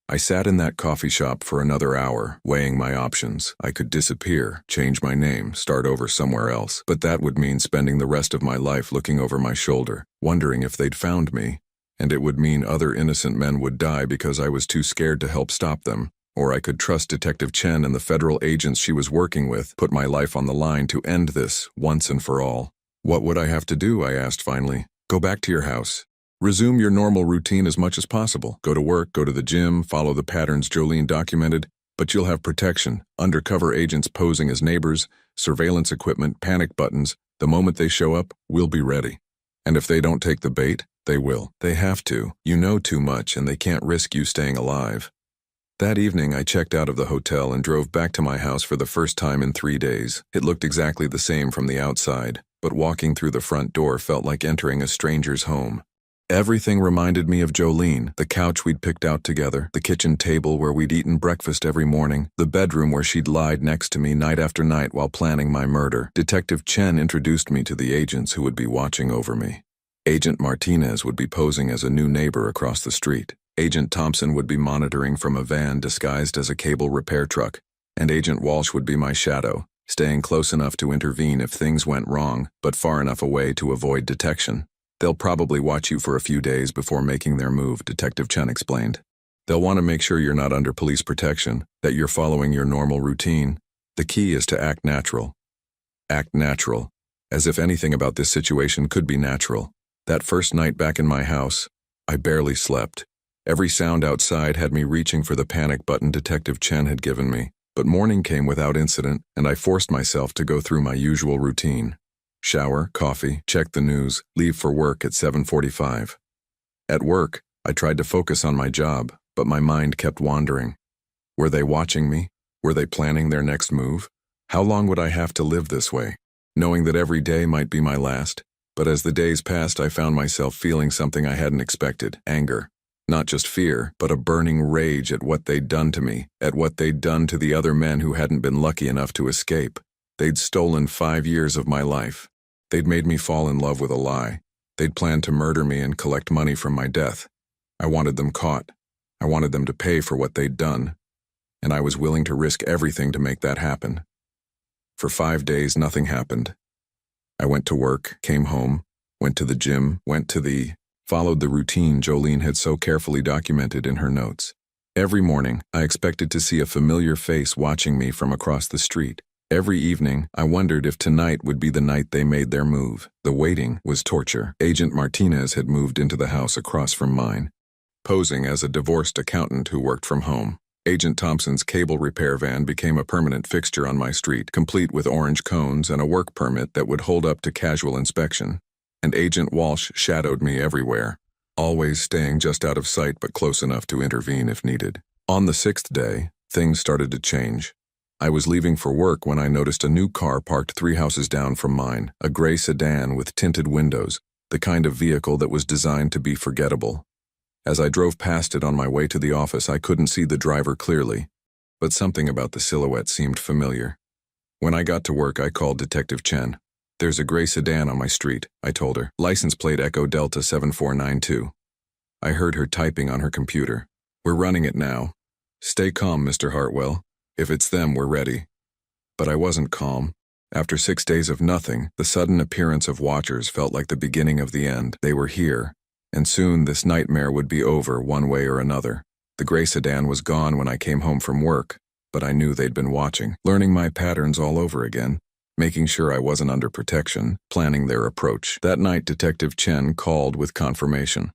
I sat in that coffee shop for another hour, weighing my options. I could disappear, change my name, start over somewhere else, but that would mean spending the rest of my life looking over my shoulder, wondering if they'd found me, and it would mean other innocent men would die because I was too scared to help stop them. Or I could trust Detective Chen and the federal agents she was working with, put my life on the line to end this, once and for all. What would I have to do, I asked finally. Go back to your house. Resume your normal routine as much as possible. Go to work, go to the gym, follow the patterns Jolene documented, but you'll have protection, undercover agents posing as neighbors, surveillance equipment, panic buttons. The moment they show up, we'll be ready. And if they don't take the bait, they will. They have to. You know too much and they can't risk you staying alive. That evening, I checked out of the hotel and drove back to my house for the first time in 3 days. It looked exactly the same from the outside, but walking through the front door felt like entering a stranger's home. Everything reminded me of Jolene, the couch we'd picked out together, the kitchen table where we'd eaten breakfast every morning, the bedroom where she'd lied next to me night after night while planning my murder. Detective Chen introduced me to the agents who would be watching over me. Agent Martinez would be posing as a new neighbor across the street. Agent Thompson would be monitoring from a van disguised as a cable repair truck, and Agent Walsh would be my shadow, staying close enough to intervene if things went wrong, but far enough away to avoid detection. They'll probably watch you for a few days before making their move, Detective Chen explained. They'll want to make sure you're not under police protection, that you're following your normal routine. The key is to act natural. Act natural, as if anything about this situation could be natural. That first night back in my house, I barely slept. Every sound outside had me reaching for the panic button Detective Chen had given me. But morning came without incident, and I forced myself to go through my usual routine. Shower, coffee, check the news, leave for work at 7:45. At work, I tried to focus on my job, but my mind kept wandering. Were they watching me? Were they planning their next move? How long would I have to live this way, knowing that every day might be my last? But as the days passed, I found myself feeling something I hadn't expected: anger. Not just fear, but a burning rage at what they'd done to me, at what they'd done to the other men who hadn't been lucky enough to escape. They'd stolen 5 years of my life. They'd made me fall in love with a lie. They'd planned to murder me and collect money from my death. I wanted them caught. I wanted them to pay for what they'd done. And I was willing to risk everything to make that happen. For 5 days, nothing happened. I went to work, came home, went to the gym, followed the routine Jolene had so carefully documented in her notes. Every morning, I expected to see a familiar face watching me from across the street. Every evening, I wondered if tonight would be the night they made their move. The waiting was torture. Agent Martinez had moved into the house across from mine, posing as a divorced accountant who worked from home. Agent Thompson's cable repair van became a permanent fixture on my street, complete with orange cones and a work permit that would hold up to casual inspection. And Agent Walsh shadowed me everywhere, always staying just out of sight but close enough to intervene if needed. On the 6th day, things started to change. I was leaving for work when I noticed a new car parked 3 houses down from mine, a gray sedan with tinted windows, the kind of vehicle that was designed to be forgettable. As I drove past it on my way to the office, I couldn't see the driver clearly, but something about the silhouette seemed familiar. When I got to work, I called Detective Chen. "There's a gray sedan on my street," I told her. "License plate Echo Delta 7492. I heard her typing on her computer. "We're running it now. Stay calm, Mr. Hartwell. If it's them, we're ready." But I wasn't calm. After 6 days of nothing, the sudden appearance of watchers felt like the beginning of the end. They were here, and soon this nightmare would be over one way or another. The gray sedan was gone when I came home from work, but I knew they'd been watching, learning my patterns all over again, making sure I wasn't under protection, planning their approach. That night, Detective Chen called with confirmation.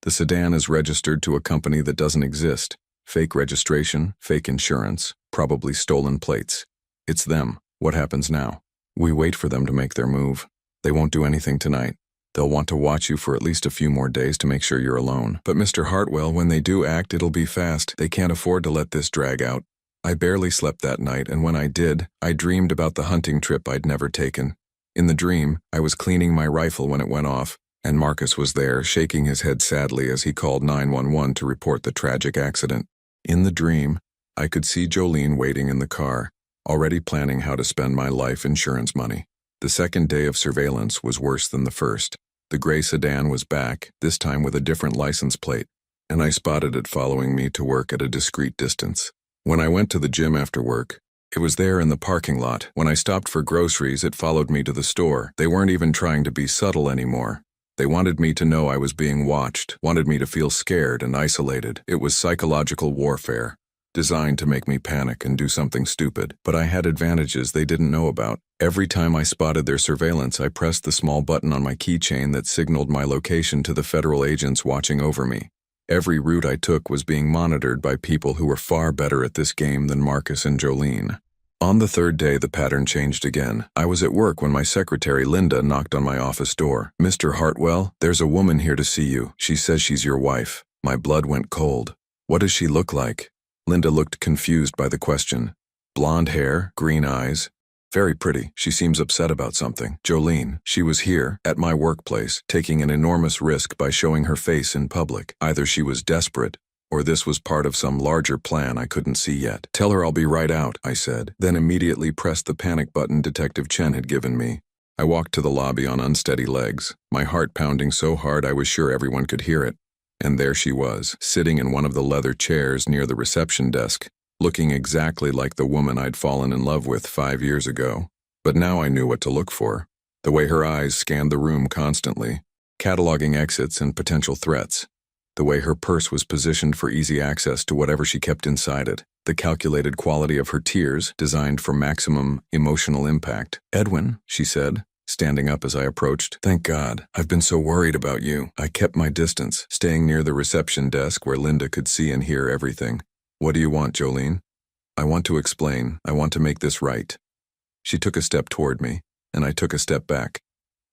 "The sedan is registered to a company that doesn't exist. Fake registration, fake insurance, probably stolen plates. It's them. What happens now?" "We wait for them to make their move. They won't do anything tonight. They'll want to watch you for at least a few more days to make sure you're alone. But Mr. Hartwell, when they do act, it'll be fast. They can't afford to let this drag out." I barely slept that night, and when I did, I dreamed about the hunting trip I'd never taken. In the dream, I was cleaning my rifle when it went off, and Marcus was there, shaking his head sadly as he called 911 to report the tragic accident. In the dream, I could see Jolene waiting in the car, already planning how to spend my life insurance money. The second day of surveillance was worse than the first. The gray sedan was back, this time with a different license plate, and I spotted it following me to work at a discreet distance. When I went to the gym after work, it was there in the parking lot. When I stopped for groceries, it followed me to the store. They weren't even trying to be subtle anymore. They wanted me to know I was being watched, wanted me to feel scared and isolated. It was psychological warfare, designed to make me panic and do something stupid. But I had advantages they didn't know about. Every time I spotted their surveillance, I pressed the small button on my keychain that signaled my location to the federal agents watching over me. Every route I took was being monitored by people who were far better at this game than Marcus and Jolene. On the 3rd day, the pattern changed again. I was at work when my secretary, Linda, knocked on my office door. "Mr. Hartwell, there's a woman here to see you. She says she's your wife." My blood went cold. "What does she look like?" Linda looked confused by the question. "Blonde hair, green eyes. Very pretty. She seems upset about something." "Jolene, she was here, at my workplace, taking an enormous risk by showing her face in public. Either she was desperate, or this was part of some larger plan I couldn't see yet." "Tell her I'll be right out," I said, then immediately pressed the panic button Detective Chen had given me. I walked to the lobby on unsteady legs, my heart pounding so hard I was sure everyone could hear it. And there she was, sitting in one of the leather chairs near the reception desk, looking exactly like the woman I'd fallen in love with 5 years ago. But now I knew what to look for. The way her eyes scanned the room constantly, cataloging exits and potential threats. The way her purse was positioned for easy access to whatever she kept inside it. The calculated quality of her tears, designed for maximum emotional impact. "Edwin," she said, standing up as I approached. "Thank God. I've been so worried about you." I kept my distance, staying near the reception desk where Linda could see and hear everything. "What do you want, Jolene?" "I want to explain. I want to make this right." She took a step toward me, and I took a step back.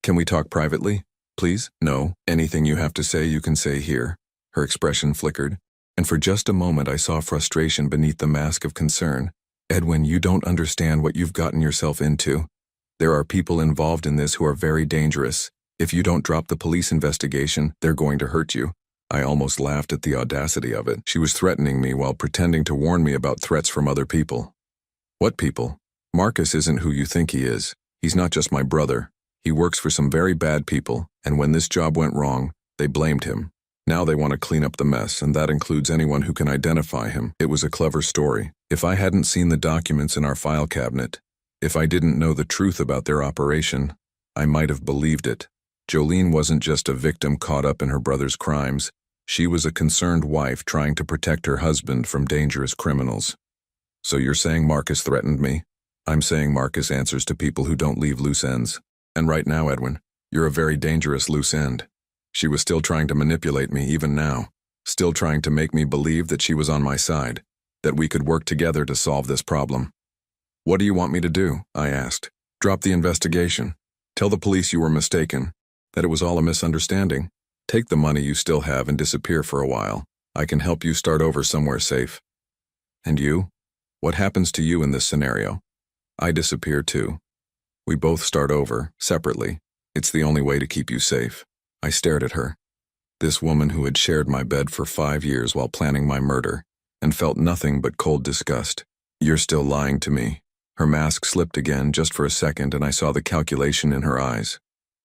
"Can we talk privately, please?" "No. Anything you have to say, you can say here." Her expression flickered, and for just a moment I saw frustration beneath the mask of concern. "Edwin, you don't understand what you've gotten yourself into. There are people involved in this who are very dangerous. If you don't drop the police investigation, they're going to hurt you." I almost laughed at the audacity of it. She was threatening me while pretending to warn me about threats from other people. "What people?" "Marcus isn't who you think he is. He's not just my brother. He works for some very bad people, and when this job went wrong, they blamed him. Now they want to clean up the mess, and that includes anyone who can identify him." It was a clever story. If I hadn't seen the documents in our file cabinet, if I didn't know the truth about their operation, I might have believed it. Jolene wasn't just a victim caught up in her brother's crimes. She was a concerned wife trying to protect her husband from dangerous criminals. "So you're saying Marcus threatened me?" "I'm saying Marcus answers to people who don't leave loose ends. And right now, Edwin, you're a very dangerous loose end." She was still trying to manipulate me even now, still trying to make me believe that she was on my side, that we could work together to solve this problem. "What do you want me to do?" I asked. "Drop the investigation. Tell the police you were mistaken, that it was all a misunderstanding. Take the money you still have and disappear for a while. I can help you start over somewhere safe." "And you? What happens to you in this scenario?" "I disappear too. We both start over, separately. It's the only way to keep you safe." I stared at her. This woman who had shared my bed for 5 years while planning my murder, and felt nothing but cold disgust. "You're still lying to me." Her mask slipped again just for a second, and I saw the calculation in her eyes.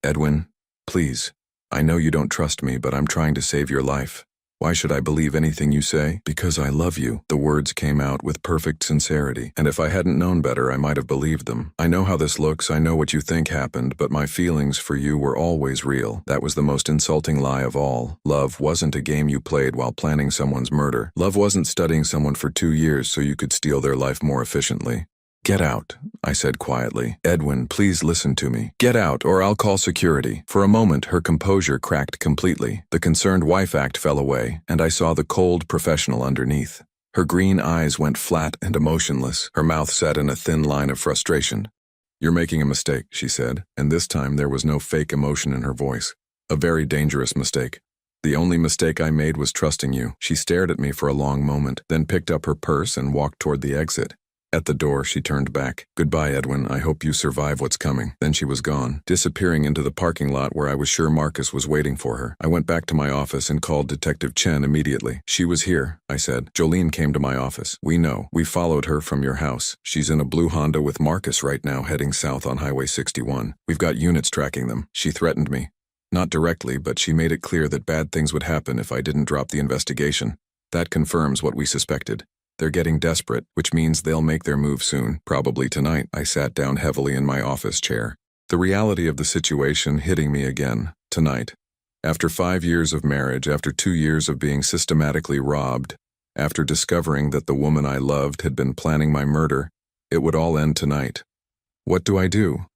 "Edwin, please. I know you don't trust me, but I'm trying to save your life. Why should I believe anything you say?" "Because I love you." The words came out with perfect sincerity, and if I hadn't known better, I might have believed them. "I know how this looks, I know what you think happened, but my feelings for you were always real." That was the most insulting lie of all. Love wasn't a game you played while planning someone's murder. Love wasn't studying someone for 2 years so you could steal their life more efficiently. "Get out," I said quietly. "Edwin, please listen to me. Get out, or I'll call security." For a moment, her composure cracked completely. The concerned wife act fell away, and I saw the cold professional underneath. Her green eyes went flat and emotionless. Her mouth set in a thin line of frustration. "You're making a mistake," she said, and this time there was no fake emotion in her voice. "A very dangerous mistake. The only mistake I made was trusting you." She stared at me for a long moment, then picked up her purse and walked toward the exit. At the door, she turned back. "Goodbye, Edwin. I hope you survive what's coming." Then she was gone, disappearing into the parking lot where I was sure Marcus was waiting for her. I went back to my office and called Detective Chen immediately. "She was here," I said. "Jolene came to my office." "We know. We followed her from your house. She's in a blue Honda with Marcus right now heading south on Highway 61. We've got units tracking them." She threatened me. Not directly, but she made it clear that bad things would happen if I didn't drop the investigation. That confirms what we suspected. They're getting desperate, which means they'll make their move soon, probably tonight. I sat down heavily in my office chair. The reality of the situation hitting me again, tonight. After 5 years of marriage, after 2 years of being systematically robbed, after discovering that the woman I loved had been planning my murder, it would all end tonight. What do I do?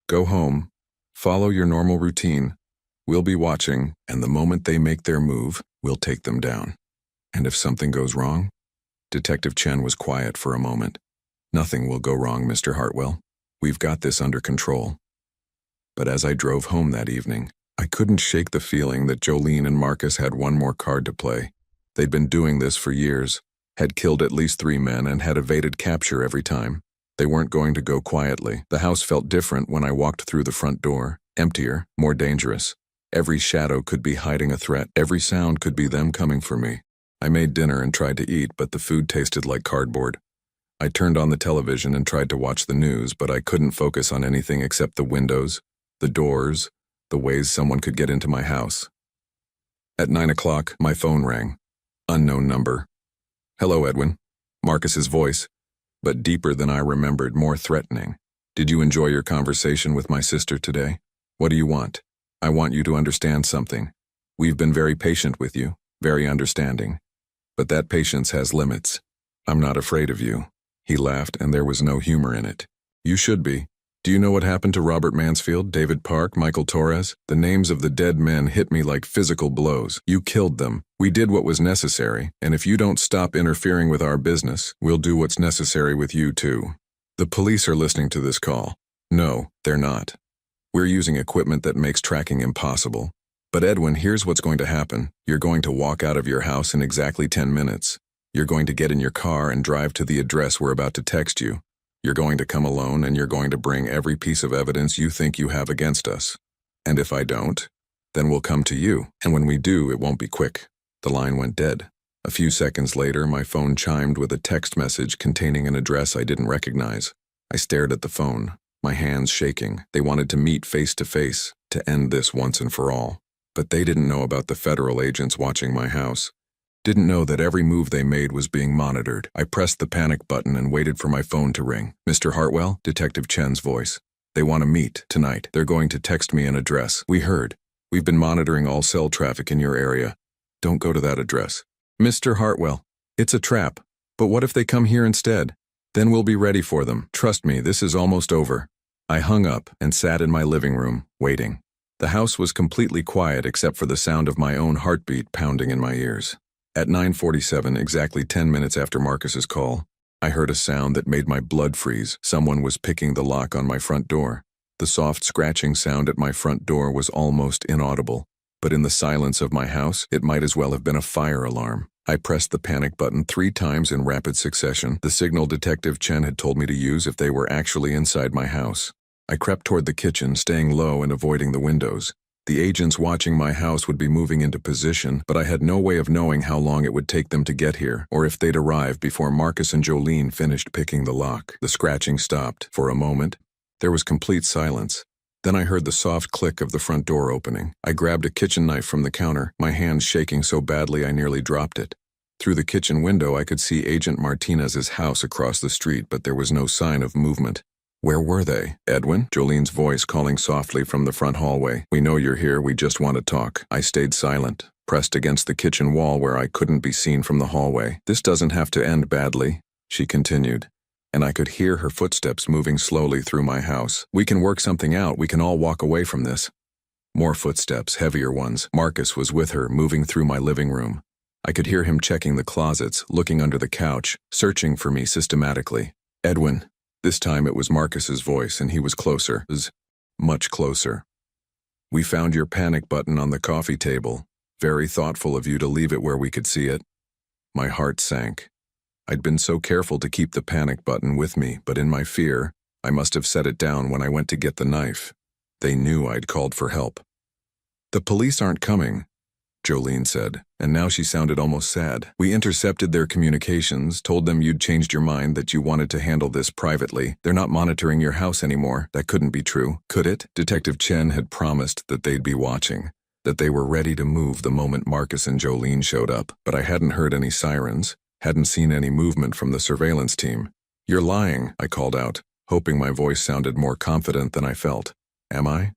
Go home, follow your normal routine. We'll be watching, and the moment they make their move, we'll take them down. And if something goes wrong? Detective Chen was quiet for a moment. "Nothing will go wrong, Mr. Hartwell. We've got this under control." But as I drove home that evening, I couldn't shake the feeling that Jolene and Marcus had one more card to play. They'd been doing this for years, had killed at least 3 men, and had evaded capture every time. They weren't going to go quietly. The house felt different when I walked through the front door. Emptier, more dangerous. Every shadow could be hiding a threat. Every sound could be them coming for me. I made dinner and tried to eat, but the food tasted like cardboard. I turned on the television and tried to watch the news, but I couldn't focus on anything except the windows, the doors, the ways someone could get into my house. At 9 o'clock, my phone rang. Unknown number. "Hello, Edwin." Marcus's voice, but deeper than I remembered, more threatening. "Did you enjoy your conversation with my sister today? What do you want?" "I want you to understand something. We've been very patient with you. very understanding. But that patience has limits. I'm not afraid of you. He laughed, and there was no humor in it. You should be. Do you know what happened to Robert Mansfield, David Park, Michael Torres? The names of the dead men hit me like physical blows. You killed them. We did what was necessary, and if you don't stop interfering with our business, we'll do what's necessary with you too. The police are listening to this call. No, they're not. We're using equipment that makes tracking impossible. But Edwin, here's what's going to happen. You're going to walk out of your house in exactly 10 minutes. You're going to get in your car and drive to the address we're about to text you. You're going to come alone, and you're going to bring every piece of evidence you think you have against us. And if I don't, then we'll come to you. And when we do, it won't be quick. The line went dead. A few seconds later, my phone chimed with a text message containing an address I didn't recognize. I stared at the phone, my hands shaking. They wanted to meet face to face, to end this once and for all. But they didn't know about the federal agents watching my house. Didn't know that every move they made was being monitored. I pressed the panic button and waited for my phone to ring. Mr. Hartwell? Detective Chen's voice. They want to meet tonight. They're going to text me an address. We heard. We've been monitoring all cell traffic in your area. Don't go to that address. Mr. Hartwell, it's a trap. But what if they come here instead? Then we'll be ready for them. Trust me, this is almost over. I hung up and sat in my living room, waiting. The house was completely quiet except for the sound of my own heartbeat pounding in my ears. At 9:47, exactly 10 minutes after Marcus's call, I heard a sound that made my blood freeze. Someone was picking the lock on my front door. The soft scratching sound at my front door was almost inaudible, but in the silence of my house, it might as well have been a fire alarm. I pressed the panic button 3 times in rapid succession, the signal Detective Chen had told me to use if they were actually inside my house. I crept toward the kitchen, staying low and avoiding the windows. The agents watching my house would be moving into position, but I had no way of knowing how long it would take them to get here, or if they'd arrive before Marcus and Jolene finished picking the lock. The scratching stopped. For a moment, there was complete silence. Then I heard the soft click of the front door opening. I grabbed a kitchen knife from the counter, my hands shaking so badly I nearly dropped it. Through the kitchen window, I could see Agent Martinez's house across the street, but there was no sign of movement. Where were they? Edwin? Jolene's voice calling softly from the front hallway. We know you're here, we just want to talk. I stayed silent, pressed against the kitchen wall where I couldn't be seen from the hallway. This doesn't have to end badly, she continued, and I could hear her footsteps moving slowly through my house. We can work something out, we can all walk away from this. More footsteps, heavier ones. Marcus was with her, moving through my living room. I could hear him checking the closets, looking under the couch, searching for me systematically. Edwin. This time it was Marcus's voice, and he was closer, much closer. We found your panic button on the coffee table. Very thoughtful of you to leave it where we could see it. My heart sank. I'd been so careful to keep the panic button with me, but in my fear, I must have set it down when I went to get the knife. They knew I'd called for help. The police aren't coming, Jolene said, and now she sounded almost sad. We intercepted their communications, told them you'd changed your mind, that you wanted to handle this privately. They're not monitoring your house anymore. That couldn't be true, could it? Detective Chen had promised that they'd be watching, that they were ready to move the moment Marcus and Jolene showed up, but I hadn't heard any sirens, hadn't seen any movement from the surveillance team. You're lying, I called out, hoping my voice sounded more confident than I felt. Am I?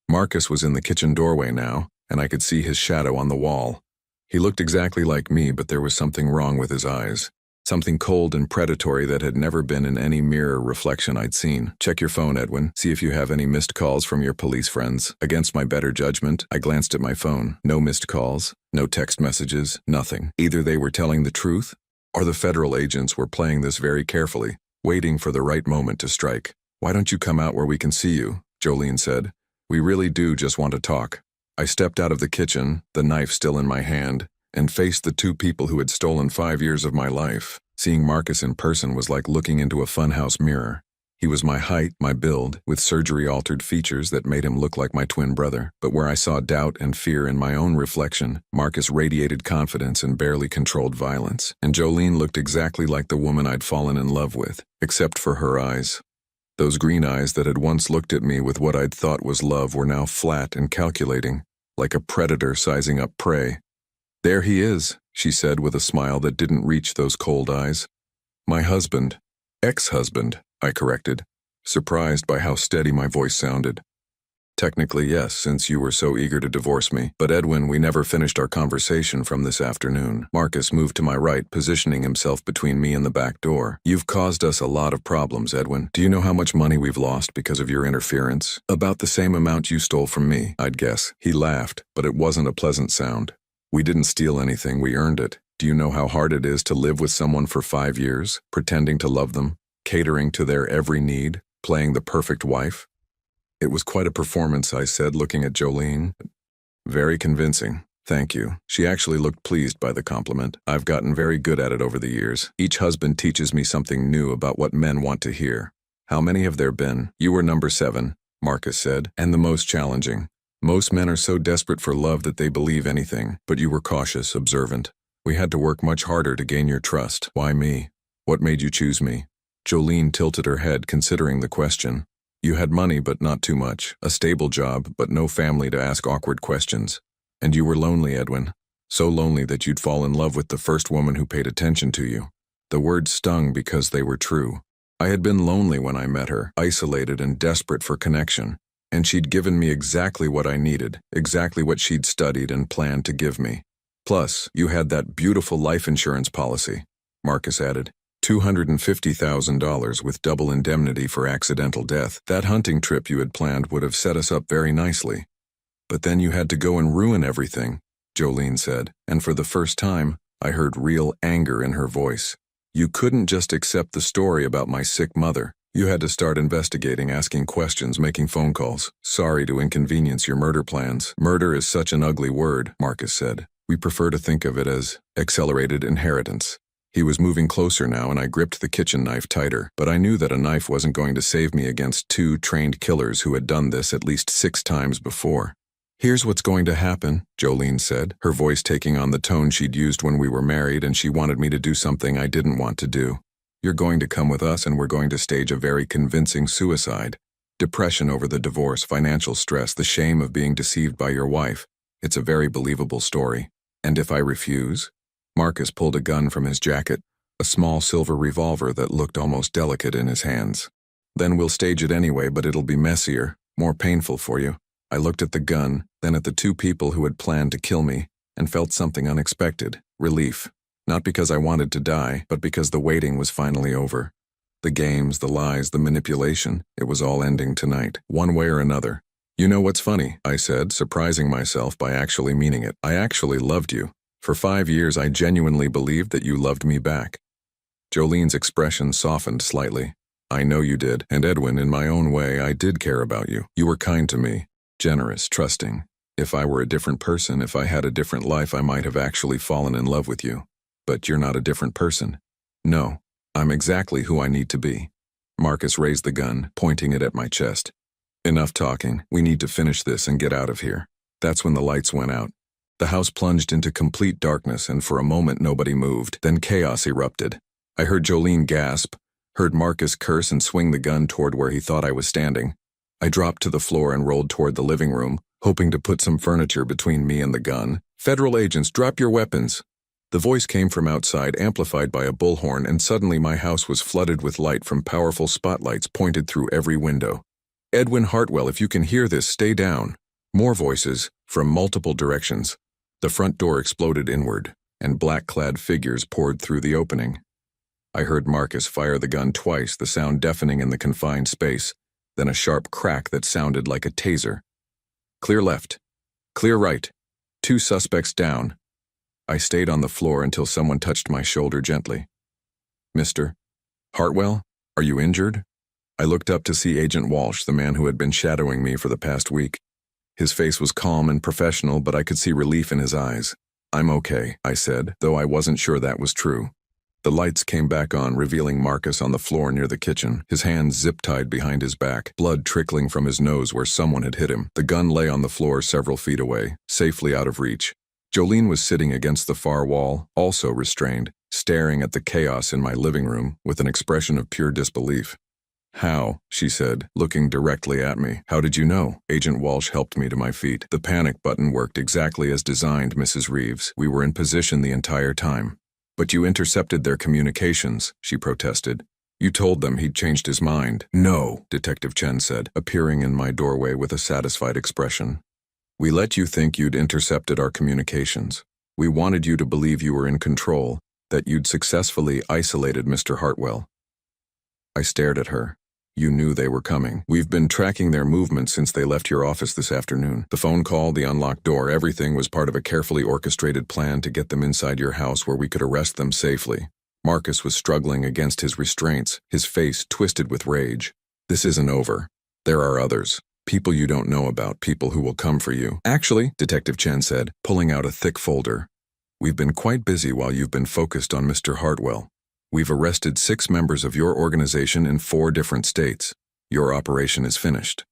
Marcus was in the kitchen doorway now, and I could see his shadow on the wall. He looked exactly like me, but there was something wrong with his eyes. Something cold and predatory that had never been in any mirror reflection I'd seen. Check your phone, Edwin. See if you have any missed calls from your police friends. Against my better judgment, I glanced at my phone. No missed calls, no text messages, nothing. Either they were telling the truth, or the federal agents were playing this very carefully, waiting for the right moment to strike. Why don't you come out where we can see you? Jolene said. We really do just want to talk. I stepped out of the kitchen, the knife still in my hand, and faced the 2 people who had stolen 5 years of my life. Seeing Marcus in person was like looking into a funhouse mirror. He was my height, my build, with surgery-altered features that made him look like my twin brother. But where I saw doubt and fear in my own reflection, Marcus radiated confidence and barely controlled violence. And Jolene looked exactly like the woman I'd fallen in love with, except for her eyes. Those green eyes that had once looked at me with what I'd thought was love were now flat and calculating, like a predator sizing up prey. There he is, she said with a smile that didn't reach those cold eyes. My husband. Ex-husband, I corrected, surprised by how steady my voice sounded. Technically, yes, since you were so eager to divorce me. But Edwin, we never finished our conversation from this afternoon. Marcus moved to my right, positioning himself between me and the back door. You've caused us a lot of problems, Edwin. Do you know how much money we've lost because of your interference? About the same amount you stole from me, I'd guess. He laughed, but it wasn't a pleasant sound. We didn't steal anything, we earned it. Do you know how hard it is to live with someone for 5 years, pretending to love them, catering to their every need, playing the perfect wife? It was quite a performance, I said, looking at Jolene. Very convincing. Thank you. She actually looked pleased by the compliment. I've gotten very good at it over the years. Each husband teaches me something new about what men want to hear. How many have there been? You were number 7, Marcus said, and the most challenging. Most men are so desperate for love that they believe anything, but you were cautious, observant. We had to work much harder to gain your trust. Why me? What made you choose me? Jolene tilted her head, considering the question. You had money, but not too much. A stable job, but no family to ask awkward questions. And you were lonely, Edwin. So lonely that you'd fall in love with the first woman who paid attention to you. The words stung because they were true. I had been lonely when I met her, isolated and desperate for connection. And she'd given me exactly what I needed, exactly what she'd studied and planned to give me. Plus, you had that beautiful life insurance policy, Marcus added. $250,000 with double indemnity for accidental death. That hunting trip you had planned would have set us up very nicely. But then you had to go and ruin everything, Jolene said, and for the first time, I heard real anger in her voice. You couldn't just accept the story about my sick mother. You had to start investigating, asking questions, making phone calls. Sorry to inconvenience your murder plans. Murder is such an ugly word, Marcus said. We prefer to think of it as accelerated inheritance. He was moving closer now, and I gripped the kitchen knife tighter, but I knew that a knife wasn't going to save me against 2 trained killers who had done this at least 6 times before. Here's what's going to happen, Jolene said, her voice taking on the tone she'd used when we were married, and she wanted me to do something I didn't want to do. You're going to come with us, and we're going to stage a very convincing suicide. Depression over the divorce, financial stress, the shame of being deceived by your wife. It's a very believable story. And if I refuse? Marcus pulled a gun from his jacket, a small silver revolver that looked almost delicate in his hands. Then we'll stage it anyway, but it'll be messier, more painful for you. I looked at the gun, then at the 2 people who had planned to kill me, and felt something unexpected, relief. Not because I wanted to die, but because the waiting was finally over. The games, the lies, the manipulation, it was all ending tonight, one way or another. You know what's funny, I said, surprising myself by actually meaning it. I actually loved you. For 5 years, I genuinely believed that you loved me back. Jolene's expression softened slightly. I know you did, and Edwin, in my own way, I did care about you. You were kind to me, generous, trusting. If I were a different person, if I had a different life, I might have actually fallen in love with you. But you're not a different person. No, I'm exactly who I need to be. Marcus raised the gun, pointing it at my chest. Enough talking. We need to finish this and get out of here. That's when the lights went out. The house plunged into complete darkness, and for a moment nobody moved. Then chaos erupted. I heard Jolene gasp, heard Marcus curse and swing the gun toward where he thought I was standing. I dropped to the floor and rolled toward the living room, hoping to put some furniture between me and the gun. Federal agents, drop your weapons. The voice came from outside, amplified by a bullhorn, and suddenly my house was flooded with light from powerful spotlights pointed through every window. Edwin Hartwell, if you can hear this, stay down. More voices, from multiple directions. The front door exploded inward, and black-clad figures poured through the opening. I heard Marcus fire the gun twice, the sound deafening in the confined space, then a sharp crack that sounded like a taser. Clear left. Clear right. 2 suspects down. I stayed on the floor until someone touched my shoulder gently. Mr. Hartwell, are you injured? I looked up to see Agent Walsh, the man who had been shadowing me for the past week. His face was calm and professional, but I could see relief in his eyes. I'm okay, I said, though I wasn't sure that was true. The lights came back on, revealing Marcus on the floor near the kitchen, his hands zip-tied behind his back, blood trickling from his nose where someone had hit him. The gun lay on the floor several feet away, safely out of reach. Jolene was sitting against the far wall, also restrained, staring at the chaos in my living room with an expression of pure disbelief. How? She said, looking directly at me. How did you know? Agent Walsh helped me to my feet. The panic button worked exactly as designed, Mrs. Reeves. We were in position the entire time. But you intercepted their communications, she protested. You told them he'd changed his mind. No, Detective Chen said, appearing in my doorway with a satisfied expression. We let you think you'd intercepted our communications. We wanted you to believe you were in control, that you'd successfully isolated Mr. Hartwell. I stared at her. You knew they were coming. We've been tracking their movements since they left your office this afternoon. The phone call, the unlocked door, everything was part of a carefully orchestrated plan to get them inside your house where we could arrest them safely. Marcus was struggling against his restraints, his face twisted with rage. This isn't over. There are others. People you don't know about, people who will come for you. Actually, Detective Chen said, pulling out a thick folder. We've been quite busy while you've been focused on Mr. Hartwell. We've arrested 6 members of your organization in 4 different states. Your operation is finished.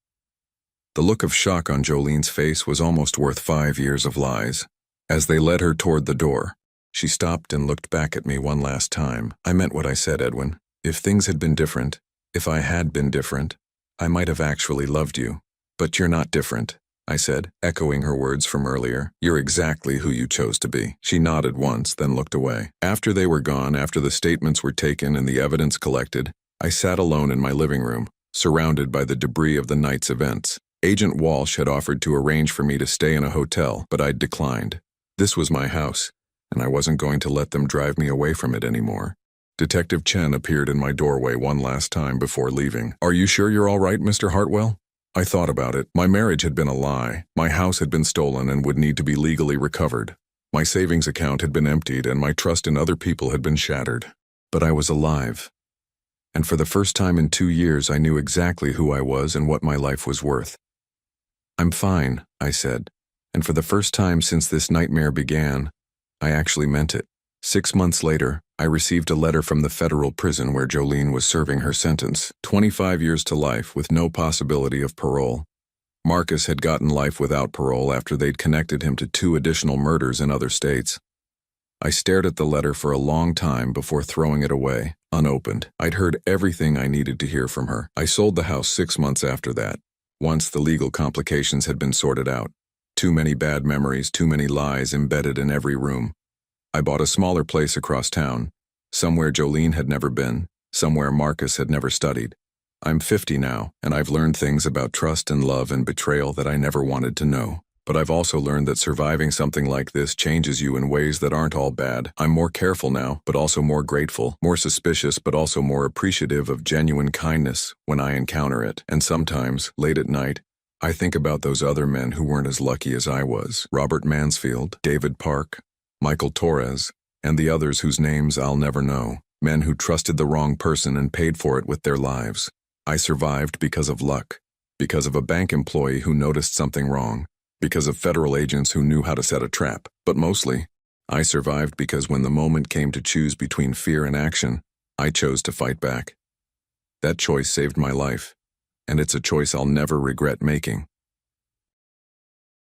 The look of shock on Jolene's face was almost worth 5 years of lies. As they led her toward the door, she stopped and looked back at me one last time. I meant what I said, Edwin. If things had been different, if I had been different, I might have actually loved you. But you're not different, I said, echoing her words from earlier. You're exactly who you chose to be. She nodded once, then looked away. After they were gone, after the statements were taken and the evidence collected, I sat alone in my living room, surrounded by the debris of the night's events. Agent Walsh had offered to arrange for me to stay in a hotel, but I'd declined. This was my house, and I wasn't going to let them drive me away from it anymore. Detective Chen appeared in my doorway one last time before leaving. Are you sure you're all right, Mr. Hartwell? I thought about it. My marriage had been a lie. My house had been stolen and would need to be legally recovered. My savings account had been emptied and my trust in other people had been shattered. But I was alive. And for the first time in 2 years, I knew exactly who I was and what my life was worth. I'm fine, I said. And for the first time since this nightmare began, I actually meant it. 6 months later, I received a letter from the federal prison where Jolene was serving her sentence, 25 years to life with no possibility of parole. Marcus had gotten life without parole after they'd connected him to 2 additional murders in other states. I stared at the letter for a long time before throwing it away, unopened. I'd heard everything I needed to hear from her. I sold the house 6 months after that, once the legal complications had been sorted out. Too many bad memories, too many lies embedded in every room. I bought a smaller place across town, somewhere Jolene had never been, somewhere Marcus had never studied. I'm 50 now, and I've learned things about trust and love and betrayal that I never wanted to know. But I've also learned that surviving something like this changes you in ways that aren't all bad. I'm more careful now, but also more grateful, more suspicious, but also more appreciative of genuine kindness when I encounter it. And sometimes, late at night, I think about those other men who weren't as lucky as I was. Robert Mansfield, David Park, Michael Torres, and the others whose names I'll never know. Men who trusted the wrong person and paid for it with their lives. I survived because of luck, because of a bank employee who noticed something wrong, because of federal agents who knew how to set a trap. But mostly, I survived because when the moment came to choose between fear and action, I chose to fight back. That choice saved my life, and it's a choice I'll never regret making.